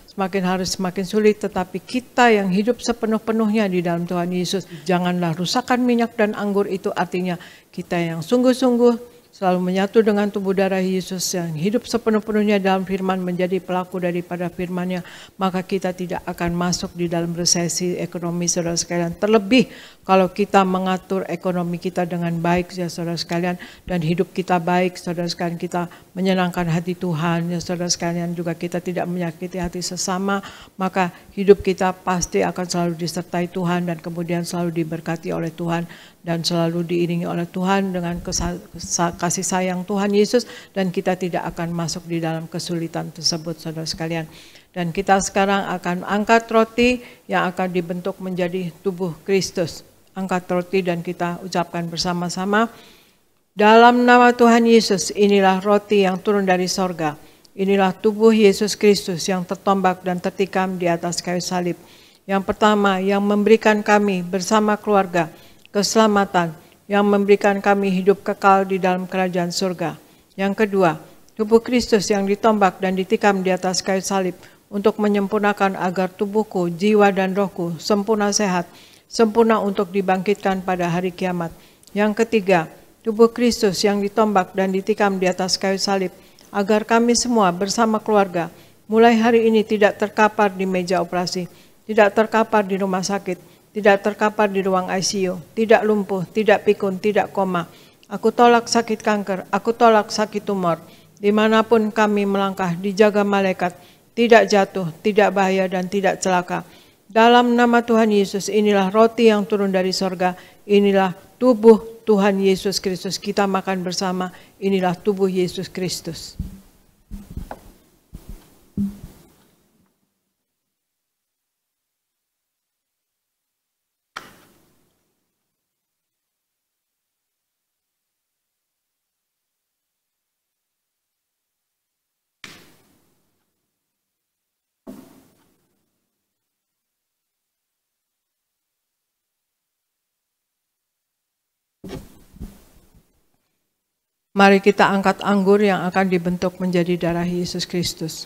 semakin hari semakin sulit. Tetapi kita yang hidup sepenuh-penuhnya di dalam Tuhan Yesus, janganlah rusakkan minyak dan anggur itu. Artinya kita yang sungguh-sungguh selalu menyatu dengan tubuh darah Yesus, yang hidup sepenuh-penuhnya dalam firman, menjadi pelaku daripada firman-Nya, maka kita tidak akan masuk di dalam resesi ekonomi, saudara sekalian. Terlebih kalau kita mengatur ekonomi kita dengan baik, ya saudara sekalian, dan hidup kita baik, saudara sekalian, kita menyenangkan hati Tuhan, ya saudara sekalian, juga kita tidak menyakiti hati sesama, maka hidup kita pasti akan selalu disertai Tuhan dan kemudian selalu diberkati oleh Tuhan dan selalu diiringi oleh Tuhan dengan kasih sayang Tuhan Yesus, dan kita tidak akan masuk di dalam kesulitan tersebut, saudara sekalian. Dan kita sekarang akan angkat roti yang akan dibentuk menjadi tubuh Kristus. Angkat roti dan kita ucapkan bersama-sama. Dalam nama Tuhan Yesus, inilah roti yang turun dari sorga. Inilah tubuh Yesus Kristus yang tertombak dan tertikam di atas kayu salib. Yang pertama, yang memberikan kami bersama keluarga keselamatan, yang memberikan kami hidup kekal di dalam kerajaan surga. Yang kedua, tubuh Kristus yang ditombak dan ditikam di atas kayu salib untuk menyempurnakan agar tubuhku, jiwa dan rohku sempurna sehat, sempurna untuk dibangkitkan pada hari kiamat. Yang ketiga, tubuh Kristus yang ditombak dan ditikam di atas kayu salib agar kami semua bersama keluarga mulai hari ini tidak terkapar di meja operasi, tidak terkapar di rumah sakit, tidak terkapar di ruang ICU, tidak lumpuh, tidak pikun, tidak koma. Aku tolak sakit kanker, aku tolak sakit tumor. Dimanapun kami melangkah, dijaga malaikat, tidak jatuh, tidak bahaya, dan tidak celaka. Dalam nama Tuhan Yesus, inilah roti yang turun dari sorga, inilah tubuh Tuhan Yesus Kristus. Kita makan bersama, inilah tubuh Yesus Kristus. Mari kita angkat anggur yang akan dibentuk menjadi darah Yesus Kristus.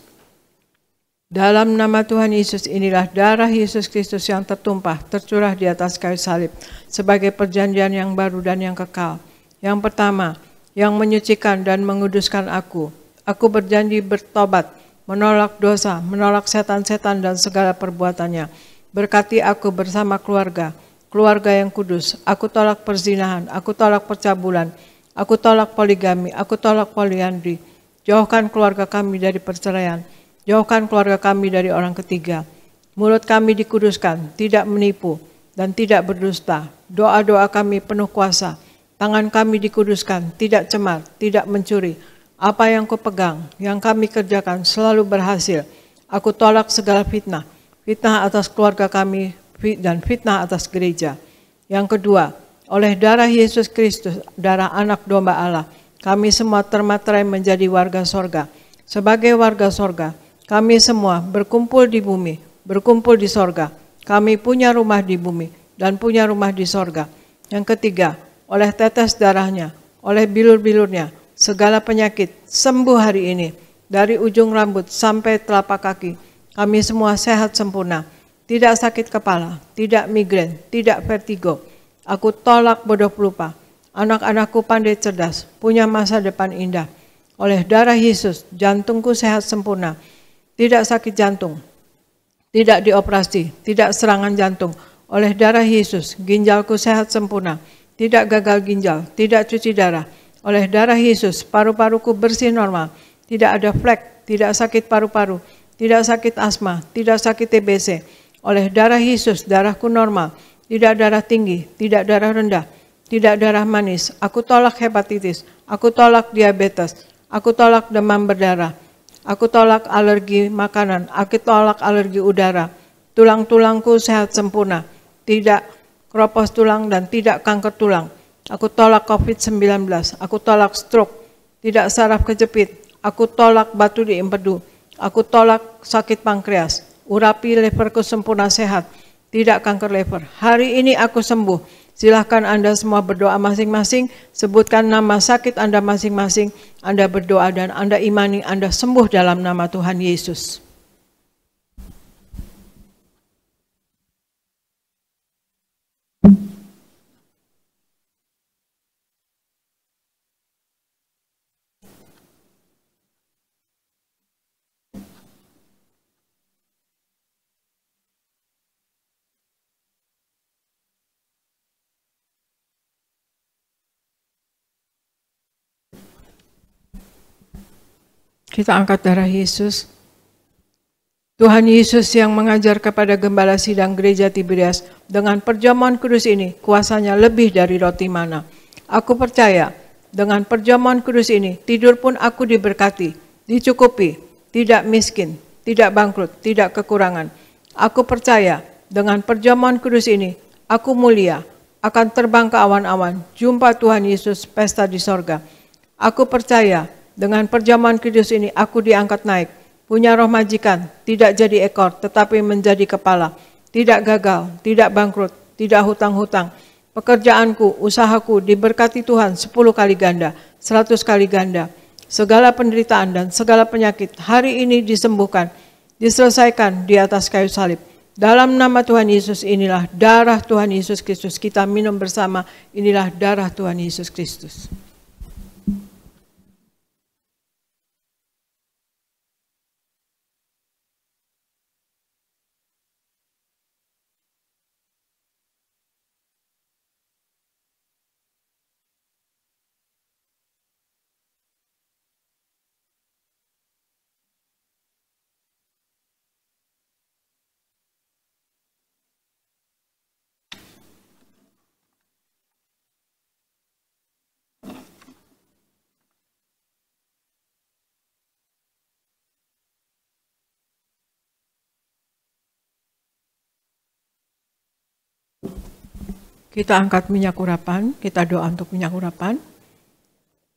Dalam nama Tuhan Yesus, inilah darah Yesus Kristus yang tertumpah, tercurah di atas kayu salib sebagai perjanjian yang baru dan yang kekal. Yang pertama, yang menyucikan dan menguduskan aku. Aku berjanji bertobat, menolak dosa, menolak setan-setan dan segala perbuatannya. Berkati aku bersama keluarga, keluarga yang kudus. Aku tolak perzinahan, aku tolak percabulan, aku tolak poligami, aku tolak poliandri. Jauhkan keluarga kami dari perceraian. Jauhkan keluarga kami dari orang ketiga. Mulut kami dikuduskan, tidak menipu dan tidak berdusta. Doa-doa kami penuh kuasa. Tangan kami dikuduskan, tidak cemar, tidak mencuri. Apa yang kupegang, yang kami kerjakan selalu berhasil. Aku tolak segala fitnah. Fitnah atas keluarga kami dan fitnah atas gereja. Yang kedua, oleh darah Yesus Kristus, darah anak domba Allah, kami semua termaterai menjadi warga sorga. Sebagai warga sorga, kami semua berkumpul di bumi, berkumpul di sorga. Kami punya rumah di bumi dan punya rumah di sorga. Yang ketiga, oleh tetes darahnya, oleh bilur-bilurnya, segala penyakit sembuh hari ini. Dari ujung rambut sampai telapak kaki, kami semua sehat sempurna. tidak sakit kepala, tidak migrain, tidak vertigo. Aku tolak bodoh pelupa. Anak-anakku pandai cerdas, punya masa depan indah. Oleh darah Yesus, jantungku sehat sempurna. Tidak sakit jantung, tidak dioperasi, tidak serangan jantung. Oleh darah Yesus, ginjalku sehat sempurna. Tidak gagal ginjal, tidak cuci darah. Oleh darah Yesus, paru-paruku bersih normal. Tidak ada flek, tidak sakit paru-paru, tidak sakit asma, tidak sakit TBC. Oleh darah Yesus, darahku normal. Tidak darah tinggi, tidak darah rendah, tidak darah manis. Aku tolak hepatitis, aku tolak diabetes, aku tolak demam berdarah. Aku tolak alergi makanan, aku tolak alergi udara. Tulang-tulangku sehat sempurna, tidak keropos tulang dan tidak kanker tulang. Aku tolak COVID-19, aku tolak stroke, tidak saraf kejepit. Aku tolak batu di empedu, aku tolak sakit pankreas. Urapi leverku sempurna sehat, tidak kanker lever. Hari ini aku sembuh. Silahkan Anda semua berdoa masing-masing, sebutkan nama sakit Anda masing-masing, Anda berdoa dan Anda imani Anda sembuh dalam nama Tuhan Yesus. Kita angkat darah Yesus. Tuhan Yesus yang mengajar kepada gembala sidang gereja Tiberias, dengan perjamuan kudus ini kuasanya lebih dari roti mana. Aku percaya dengan perjamuan kudus ini tidur pun aku diberkati, dicukupi, tidak miskin, tidak bangkrut, tidak kekurangan. Aku percaya dengan perjamuan kudus ini aku mulia, akan terbang ke awan-awan, jumpa Tuhan Yesus pesta di sorga. Aku percaya dengan perjamuan kudus ini aku diangkat naik, punya roh majikan, tidak jadi ekor tetapi menjadi kepala, tidak gagal, tidak bangkrut, tidak hutang-hutang. Pekerjaanku, usahaku diberkati Tuhan 10 kali ganda, 100 kali ganda. Segala penderitaan dan segala penyakit hari ini disembuhkan, diselesaikan di atas kayu salib. Dalam nama Tuhan Yesus inilah darah Tuhan Yesus Kristus. Kita minum bersama, inilah darah Tuhan Yesus Kristus. Kita angkat minyak urapan, kita doa untuk minyak urapan.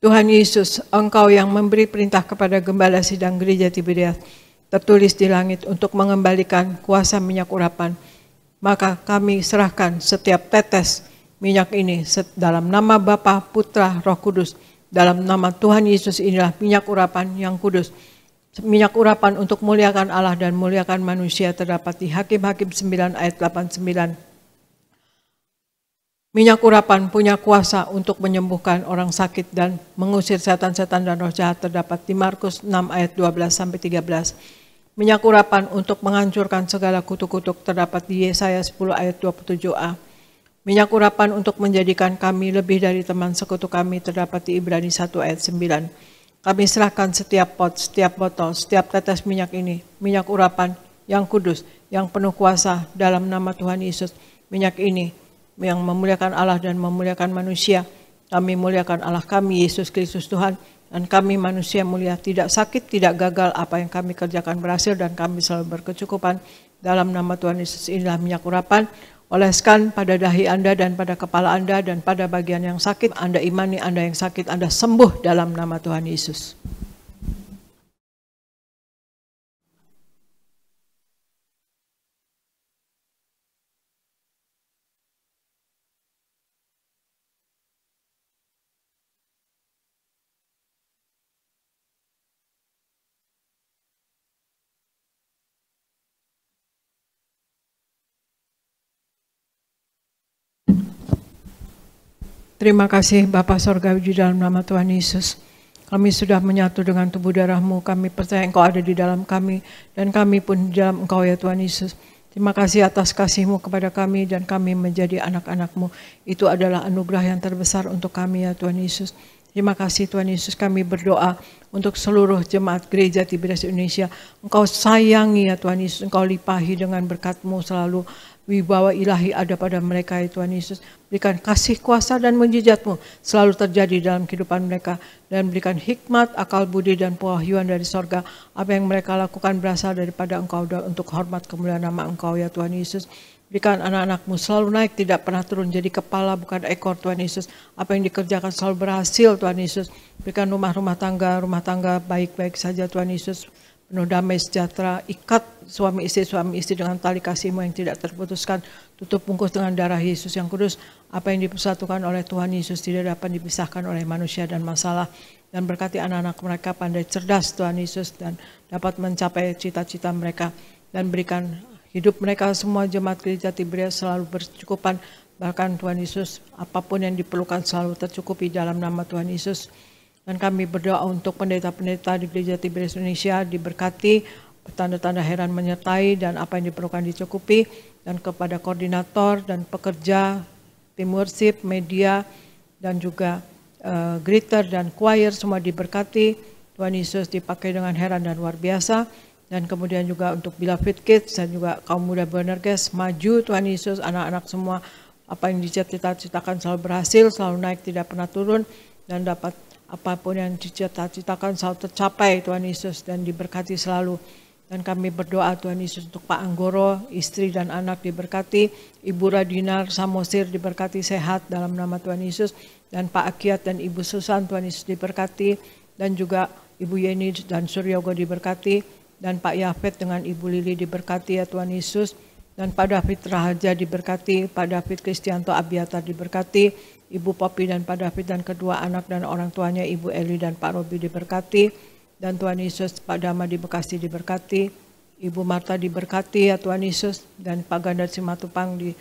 Tuhan Yesus, Engkau yang memberi perintah kepada gembala sidang gereja Tiberias, tertulis di langit untuk mengembalikan kuasa minyak urapan. Maka kami serahkan setiap tetes minyak ini dalam nama Bapa, Putra, Roh Kudus. Dalam nama Tuhan Yesus inilah minyak urapan yang kudus. Minyak urapan untuk muliakan Allah dan muliakan manusia terdapat di Hakim-Hakim 9 ayat 89. Minyak urapan punya kuasa untuk menyembuhkan orang sakit dan mengusir setan-setan dan roh jahat terdapat di Markus 6 ayat 12-13. Minyak urapan untuk menghancurkan segala kutuk-kutuk terdapat di Yesaya 10 ayat 27a. Minyak urapan untuk menjadikan kami lebih dari teman sekutu kami terdapat di Ibrani 1 ayat 9. Kami serahkan setiap pot, setiap botol, setiap tetes minyak ini, minyak urapan yang kudus, yang penuh kuasa dalam nama Tuhan Yesus. Minyak ini yang memuliakan Allah dan memuliakan manusia. Kami muliakan Allah kami, Yesus Kristus Tuhan, dan kami manusia mulia, tidak sakit, tidak gagal, apa yang kami kerjakan berhasil, dan kami selalu berkecukupan. Dalam nama Tuhan Yesus inilah minyak urapan, oleskan pada dahi Anda dan pada kepala Anda, dan pada bagian yang sakit, Anda imani, Anda yang sakit, Anda sembuh dalam nama Tuhan Yesus. Terima kasih Bapa Sorgawi di dalam nama Tuhan Yesus. Kami sudah menyatu dengan tubuh darah-Mu, kami percaya Engkau ada di dalam kami, dan kami pun di dalam Engkau ya Tuhan Yesus. Terima kasih atas kasih-Mu kepada kami dan kami menjadi anak-anak-Mu. Itu adalah anugerah yang terbesar untuk kami ya Tuhan Yesus. Terima kasih Tuhan Yesus, kami berdoa untuk seluruh jemaat gereja Tiberias Indonesia. Engkau sayangi ya Tuhan Yesus, Engkau limpahi dengan berkat-Mu selalu. Wibawa ilahi ada pada mereka ya Tuhan Yesus. Berikan kasih kuasa dan mujizat-Mu selalu terjadi dalam kehidupan mereka. Dan berikan hikmat, akal budi dan pewahyuan dari sorga. Apa yang mereka lakukan berasal daripada Engkau untuk hormat kemuliaan nama Engkau ya Tuhan Yesus. Berikan anak-anak-Mu selalu naik, tidak pernah turun, jadi kepala bukan ekor Tuhan Yesus. Apa yang dikerjakan selalu berhasil Tuhan Yesus. Berikan rumah tangga baik-baik saja Tuhan Yesus. Penuh damai sejahtera, ikat suami istri dengan tali kasih-Mu yang tidak terputuskan, tutup bungkus dengan darah Yesus yang kudus. Apa yang dipersatukan oleh Tuhan Yesus tidak dapat dipisahkan oleh manusia dan masalah. Dan berkati anak-anak mereka pandai cerdas Tuhan Yesus dan dapat mencapai cita-cita mereka. Dan berikan hidup mereka semua jemaat gereja Tiberias selalu berkecukupan. Bahkan Tuhan Yesus apapun yang diperlukan selalu tercukupi dalam nama Tuhan Yesus. Dan kami berdoa untuk pendeta-pendeta di Gereja Tiberias Indonesia diberkati, tanda-tanda heran menyertai dan apa yang diperlukan dicukupi. Dan kepada koordinator dan pekerja, tim worship, media, dan juga greeter dan choir semua diberkati. Tuhan Yesus dipakai dengan heran dan luar biasa. Dan kemudian juga untuk Beloved Kids dan juga kaum muda Bonerges, maju Tuhan Yesus, anak-anak semua apa yang dicita-citakan selalu berhasil, selalu naik tidak pernah turun, dan dapat apapun yang dicita-citakan selalu tercapai Tuhan Yesus dan diberkati selalu. Dan kami berdoa Tuhan Yesus untuk Pak Anggoro, istri dan anak diberkati, Ibu Radinar Samosir diberkati sehat dalam nama Tuhan Yesus, dan Pak Akiat dan Ibu Susan Tuhan Yesus diberkati, dan juga Ibu Yeni dan Suryogo diberkati, dan Pak Yafet dengan Ibu Lili diberkati ya Tuhan Yesus, dan Pak David Rahaja diberkati, Pak David Kristianto Abiatar diberkati, Ibu Popi dan Pak David dan kedua anak dan orang tuanya Ibu Eli dan Pak Robi diberkati, dan Tuhan Yesus Pak Dama di Bekasi diberkati, Ibu Marta diberkati ya Tuhan Yesus, dan Pak Gandar Simatupang di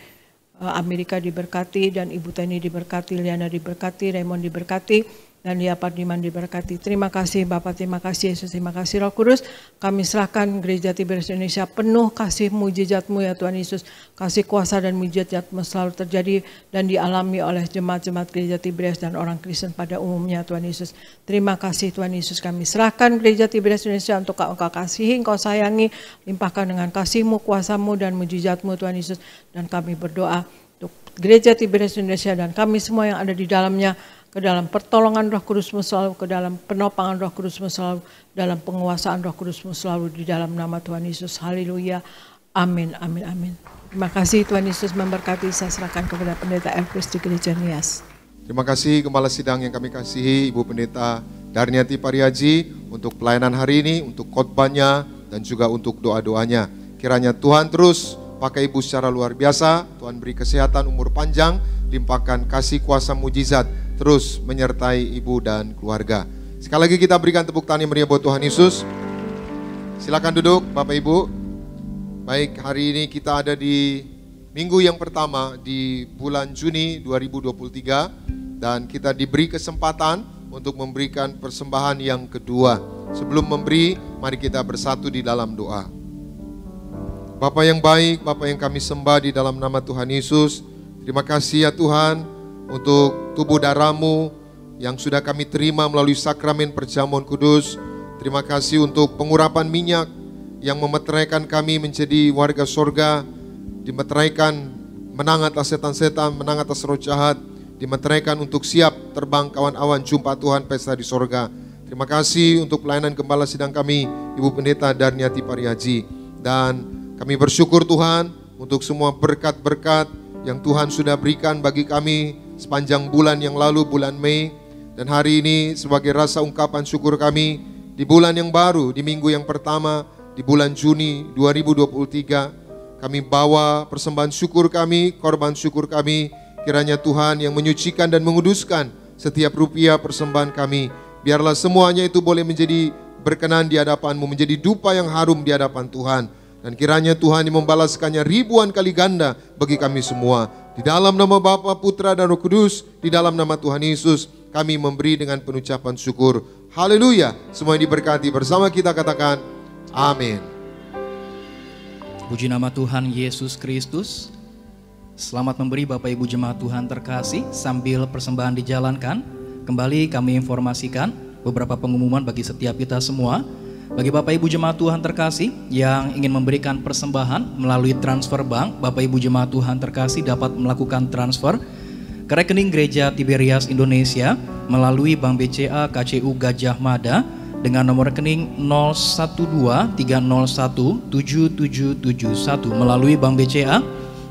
Amerika diberkati, dan Ibu Teni diberkati, Liana diberkati, Raymond diberkati, dan Lia Pardiman diberkati. Terima kasih Bapak, terima kasih Yesus, terima kasih Roh Kudus. Kami serahkan Gereja Tiberias Indonesia penuh kasih mujizat-Mu ya Tuhan Yesus. Kasih kuasa dan mujizat-Mu selalu terjadi dan dialami oleh jemaat-jemaat Gereja Tiberias dan orang Kristen pada umumnya Tuhan Yesus. Terima kasih Tuhan Yesus, kami serahkan Gereja Tiberias Indonesia untuk Engkau kasihi, Engkau sayangi, limpahkan dengan kasih-Mu, kuasa-Mu dan mujizat-Mu Tuhan Yesus. Dan kami berdoa untuk Gereja Tiberias Indonesia dan kami semua yang ada di dalamnya, ke dalam pertolongan Roh Kudus-Mu selalu, ke dalam penopangan Roh Kudus-Mu selalu, dalam penguasaan Roh Kudus-Mu selalu di dalam nama Tuhan Yesus. Haleluya. Amin, amin, amin. Terima kasih Tuhan Yesus memberkati. Saya serahkan kepada Pendeta Elvis di Gereja Nias. Terima kasih Gembala Sidang yang kami kasihi, Ibu Pendeta Darniati Pariaji untuk pelayanan hari ini, untuk khotbahnya dan juga untuk doa-doanya. Kiranya Tuhan terus pakai Ibu secara luar biasa, Tuhan beri kesehatan, umur panjang, limpahkan kasih kuasa mujizat, terus menyertai Ibu dan keluarga. Sekali lagi kita berikan tepuk tangan yang meriah buat Tuhan Yesus. Silakan duduk Bapak Ibu. Baik, hari ini kita ada di minggu yang pertama di bulan Juni 2023 dan kita diberi kesempatan untuk memberikan persembahan yang kedua. Sebelum memberi, mari kita bersatu di dalam doa. Bapa yang baik, Bapa yang kami sembah di dalam nama Tuhan Yesus, terima kasih ya Tuhan untuk tubuh darah-Mu yang sudah kami terima melalui sakramen perjamuan kudus. Terima kasih untuk pengurapan minyak yang memeteraikan kami menjadi warga sorga, dimeteraikan menang atas setan-setan, menang atas roh jahat, dimeteraikan untuk siap terbang kawan-awan jumpa Tuhan pesta di sorga. Terima kasih untuk pelayanan Gembala Sidang kami, Ibu Pendeta Darniati Pariaji. Dan kami bersyukur Tuhan untuk semua berkat-berkat yang Tuhan sudah berikan bagi kami sepanjang bulan yang lalu, bulan Mei. Dan hari ini sebagai rasa ungkapan syukur kami di bulan yang baru, di minggu yang pertama, di bulan Juni 2023, kami bawa persembahan syukur kami, korban syukur kami. Kiranya Tuhan yang menyucikan dan menguduskan setiap rupiah persembahan kami. Biarlah semuanya itu boleh menjadi berkenan di hadapan-Mu, menjadi dupa yang harum di hadapan Tuhan. Dan kiranya Tuhan yang membalaskannya ribuan kali ganda bagi kami semua. Di dalam nama Bapa, Putra, dan Roh Kudus, di dalam nama Tuhan Yesus, kami memberi dengan penucapan syukur. Haleluya. Semua diberkati bersama kita katakan, amin. Puji nama Tuhan Yesus Kristus. Selamat memberi Bapak Ibu Jemaat Tuhan terkasih. Sambil persembahan dijalankan, kembali kami informasikan beberapa pengumuman bagi setiap kita semua. Bagi Bapak Ibu Jemaat Tuhan terkasih yang ingin memberikan persembahan melalui transfer bank, Bapak Ibu Jemaat Tuhan terkasih dapat melakukan transfer ke rekening Gereja Tiberias Indonesia melalui Bank BCA KCU Gajah Mada dengan nomor rekening 0123017771, melalui Bank BCA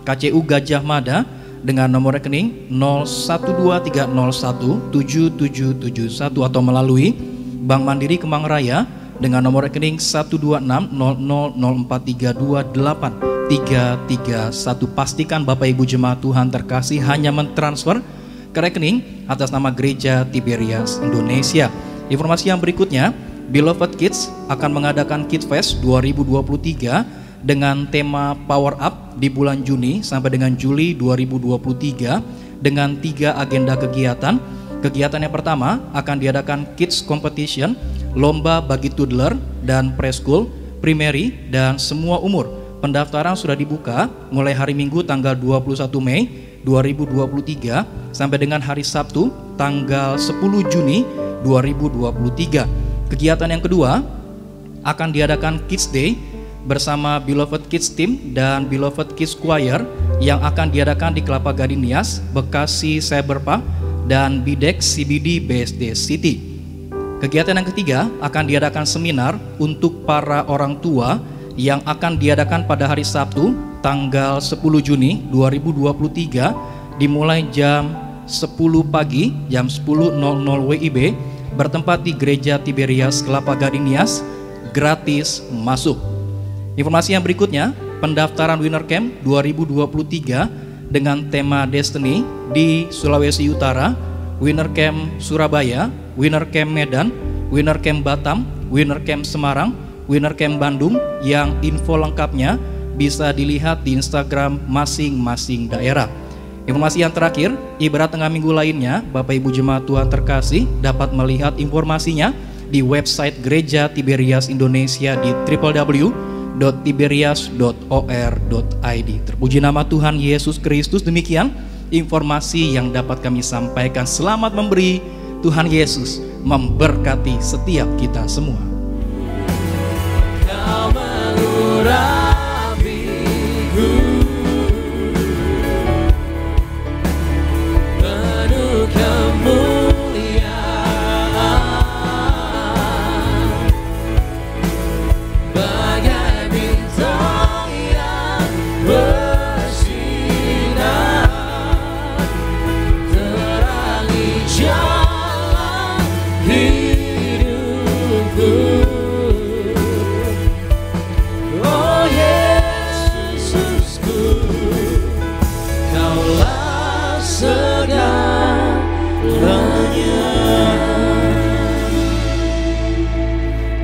KCU Gajah Mada dengan nomor rekening 0123017771, atau melalui Bank Mandiri Kemang Raya dengan nomor rekening 1260004328331. Pastikan Bapak Ibu Jemaat Tuhan terkasih hanya mentransfer ke rekening atas nama Gereja Tiberias Indonesia. Informasi yang berikutnya, Beloved Kids akan mengadakan Kids Fest 2023 dengan tema Power Up di bulan Juni sampai dengan Juli 2023 dengan 3 agenda kegiatan. Kegiatan yang pertama akan diadakan Kids Competition, lomba bagi toddler dan preschool, primary, dan semua umur. Pendaftaran sudah dibuka mulai hari Minggu tanggal 21 Mei 2023 sampai dengan hari Sabtu tanggal 10 Juni 2023. Kegiatan yang kedua akan diadakan Kids Day bersama Beloved Kids Team dan Beloved Kids Choir yang akan diadakan di Kelapa Gading Nias, Bekasi Cyberpark, dan Bidex CBD BSD City. Kegiatan yang ketiga akan diadakan seminar untuk para orang tua yang akan diadakan pada hari Sabtu tanggal 10 Juni 2023 dimulai jam 10 pagi, jam 10.00 WIB, bertempat di Gereja Tiberias Kelapa Gading Nias, gratis masuk. Informasi yang berikutnya, pendaftaran Winner Camp 2023 dengan tema Destiny di Sulawesi Utara, Winner Camp Surabaya, Winner Camp Medan, Winner Camp Batam, Winner Camp Semarang, Winner Camp Bandung, yang info lengkapnya bisa dilihat di Instagram masing-masing daerah. Informasi yang terakhir, ibarat tengah minggu lainnya, Bapak Ibu Jemaat Tuhan terkasih dapat melihat informasinya di website Gereja Tiberias Indonesia di www.tiberias.or.id. Terpuji nama Tuhan Yesus Kristus. Demikian informasi yang dapat kami sampaikan. Selamat memberi. Tuhan Yesus memberkati setiap kita semua. Kau mengurapiku penuh kemuliaan, bagai bintang yang bersinar, terangi jalan hidupku. Oh Yesusku, Kaulah segalanya.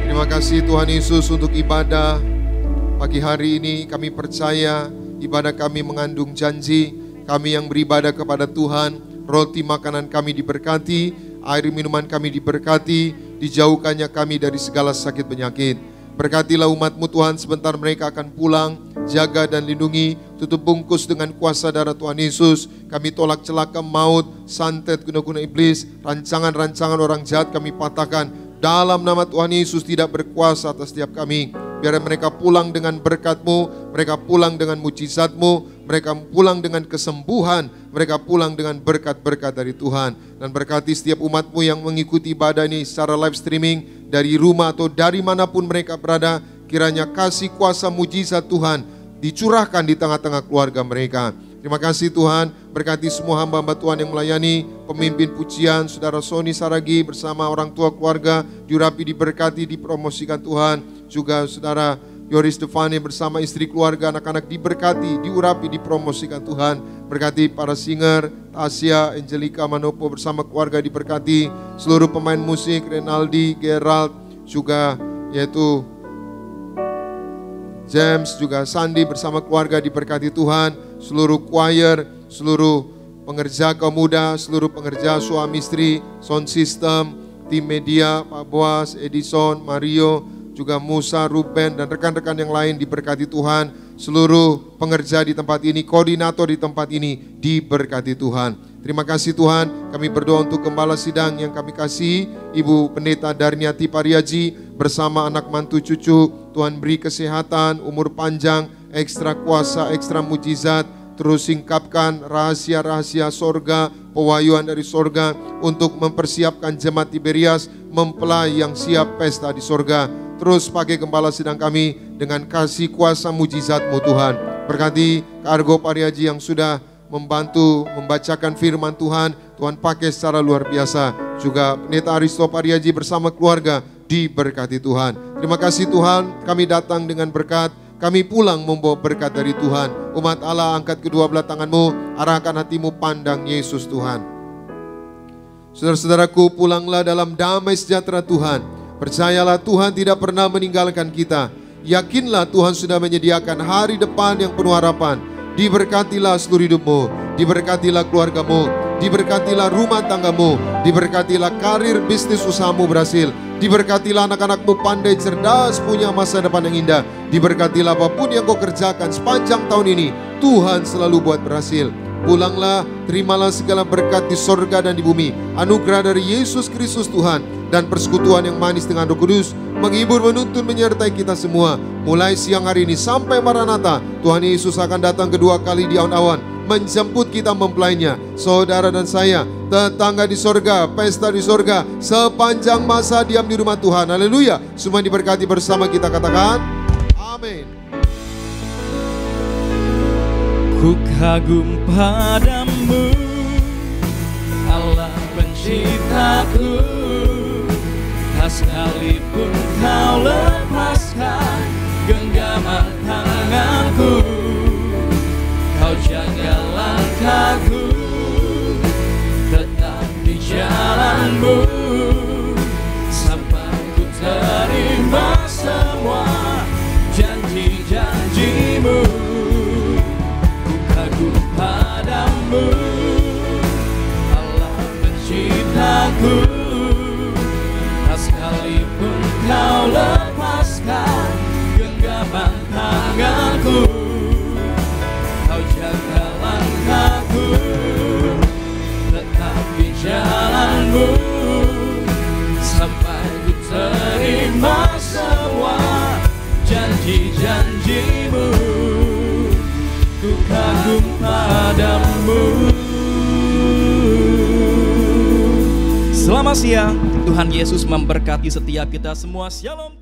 Terima kasih Tuhan Yesus untuk ibadah pagi hari ini. Kami percaya ibadah kami mengandung janji. Kami yang beribadah kepada Tuhan, roti makanan kami diberkati, air minuman kami diberkati, dijauhkannya kami dari segala sakit penyakit. Berkatilah umat-Mu Tuhan, sebentar mereka akan pulang, jaga dan lindungi, tutup bungkus dengan kuasa darah Tuhan Yesus. Kami tolak celaka maut, santet, guna-guna iblis, rancangan-rancangan orang jahat kami patahkan. Dalam nama Tuhan Yesus tidak berkuasa atas setiap kami. Biar mereka pulang dengan berkat-Mu, mereka pulang dengan mujizat-Mu, mereka pulang dengan kesembuhan, mereka pulang dengan berkat-berkat dari Tuhan. Dan berkati setiap umat-Mu yang mengikuti ibadah ini secara live streaming, dari rumah atau dari manapun mereka berada, kiranya kasih kuasa mujizat Tuhan dicurahkan di tengah-tengah keluarga mereka. Terima kasih Tuhan, berkati semua hamba-hamba Tuhan yang melayani, pemimpin pujian, Saudara Sony Saragi bersama orang tua keluarga, diurapi, diberkati, dipromosikan Tuhan. Juga Saudara Yoris Stefani bersama istri keluarga, anak-anak diberkati, diurapi, dipromosikan Tuhan. Berkati para singer, Tasya, Angelica Manopo bersama keluarga diberkati. Seluruh pemain musik, Renaldi, Gerald, juga yaitu James, juga Sandi bersama keluarga diberkati Tuhan. Seluruh choir, seluruh pengerja kaum muda, seluruh pengerja suami istri, sound system, tim media, Pak Boas, Edison, Mario, juga Musa, Ruben, dan rekan-rekan yang lain diberkati Tuhan. Seluruh pengerja di tempat ini, koordinator di tempat ini diberkati Tuhan. Terima kasih Tuhan, kami berdoa untuk gembala sidang yang kami kasih, Ibu Pendeta Darniati Pariaji bersama anak mantu cucu. Tuhan beri kesehatan, umur panjang, ekstra kuasa, ekstra mujizat. Terus singkapkan rahasia-rahasia sorga, pewahyuan dari sorga untuk mempersiapkan jemaat Tiberias mempelai yang siap pesta di sorga. Terus pakai gembala sidang kami dengan kasih kuasa mujizat-Mu Tuhan. Berkati Argo Pariaji yang sudah membantu membacakan firman Tuhan, Tuhan pakai secara luar biasa. Juga Pendeta Aristo Pariaji bersama keluarga diberkati Tuhan. Terima kasih Tuhan, kami datang dengan berkat, kami pulang membawa berkat dari Tuhan. Umat Allah, angkat kedua belah tanganmu, arahkan hatimu pandang Yesus Tuhan. Saudara-saudaraku, pulanglah dalam damai sejahtera Tuhan. Percayalah Tuhan tidak pernah meninggalkan kita. Yakinlah Tuhan sudah menyediakan hari depan yang penuh harapan. Diberkatilah seluruh hidupmu, diberkatilah keluargamu, diberkatilah rumah tanggamu, diberkatilah karir bisnis usahamu berhasil, diberkatilah anak-anakmu pandai cerdas punya masa depan yang indah, diberkatilah apapun yang kau kerjakan sepanjang tahun ini, Tuhan selalu buat berhasil. Pulanglah, terimalah segala berkat di sorga dan di bumi, anugerah dari Yesus Kristus Tuhan, dan persekutuan yang manis dengan Roh Kudus, menghibur, menuntun, menyertai kita semua. Mulai siang hari ini sampai Maranatha, Tuhan Yesus akan datang kedua kali di awan-awan, menjemput kita mempelainya. Saudara dan saya, tetangga di sorga, pesta di sorga, sepanjang masa diam di rumah Tuhan. Haleluya. Semua diberkati bersama kita katakan, amin. Ku kagum padamu, Allah penciptaku, tak sekalipun kau lepaskan genggaman tanganku. Kau jaga langkahku, tetap di jalanmu, sampai ku terima semua janji-janjimu. Padamu, Allah penciptaku, tak sekalipun kau lepaskan genggaman tanganku. Kau jaga langkahku, tetap di jalanmu, sampai ku terima semua janji-janjimu. Ku kagum padamu. Selamat siang, Tuhan Yesus memberkati setiap kita semua. Shalom.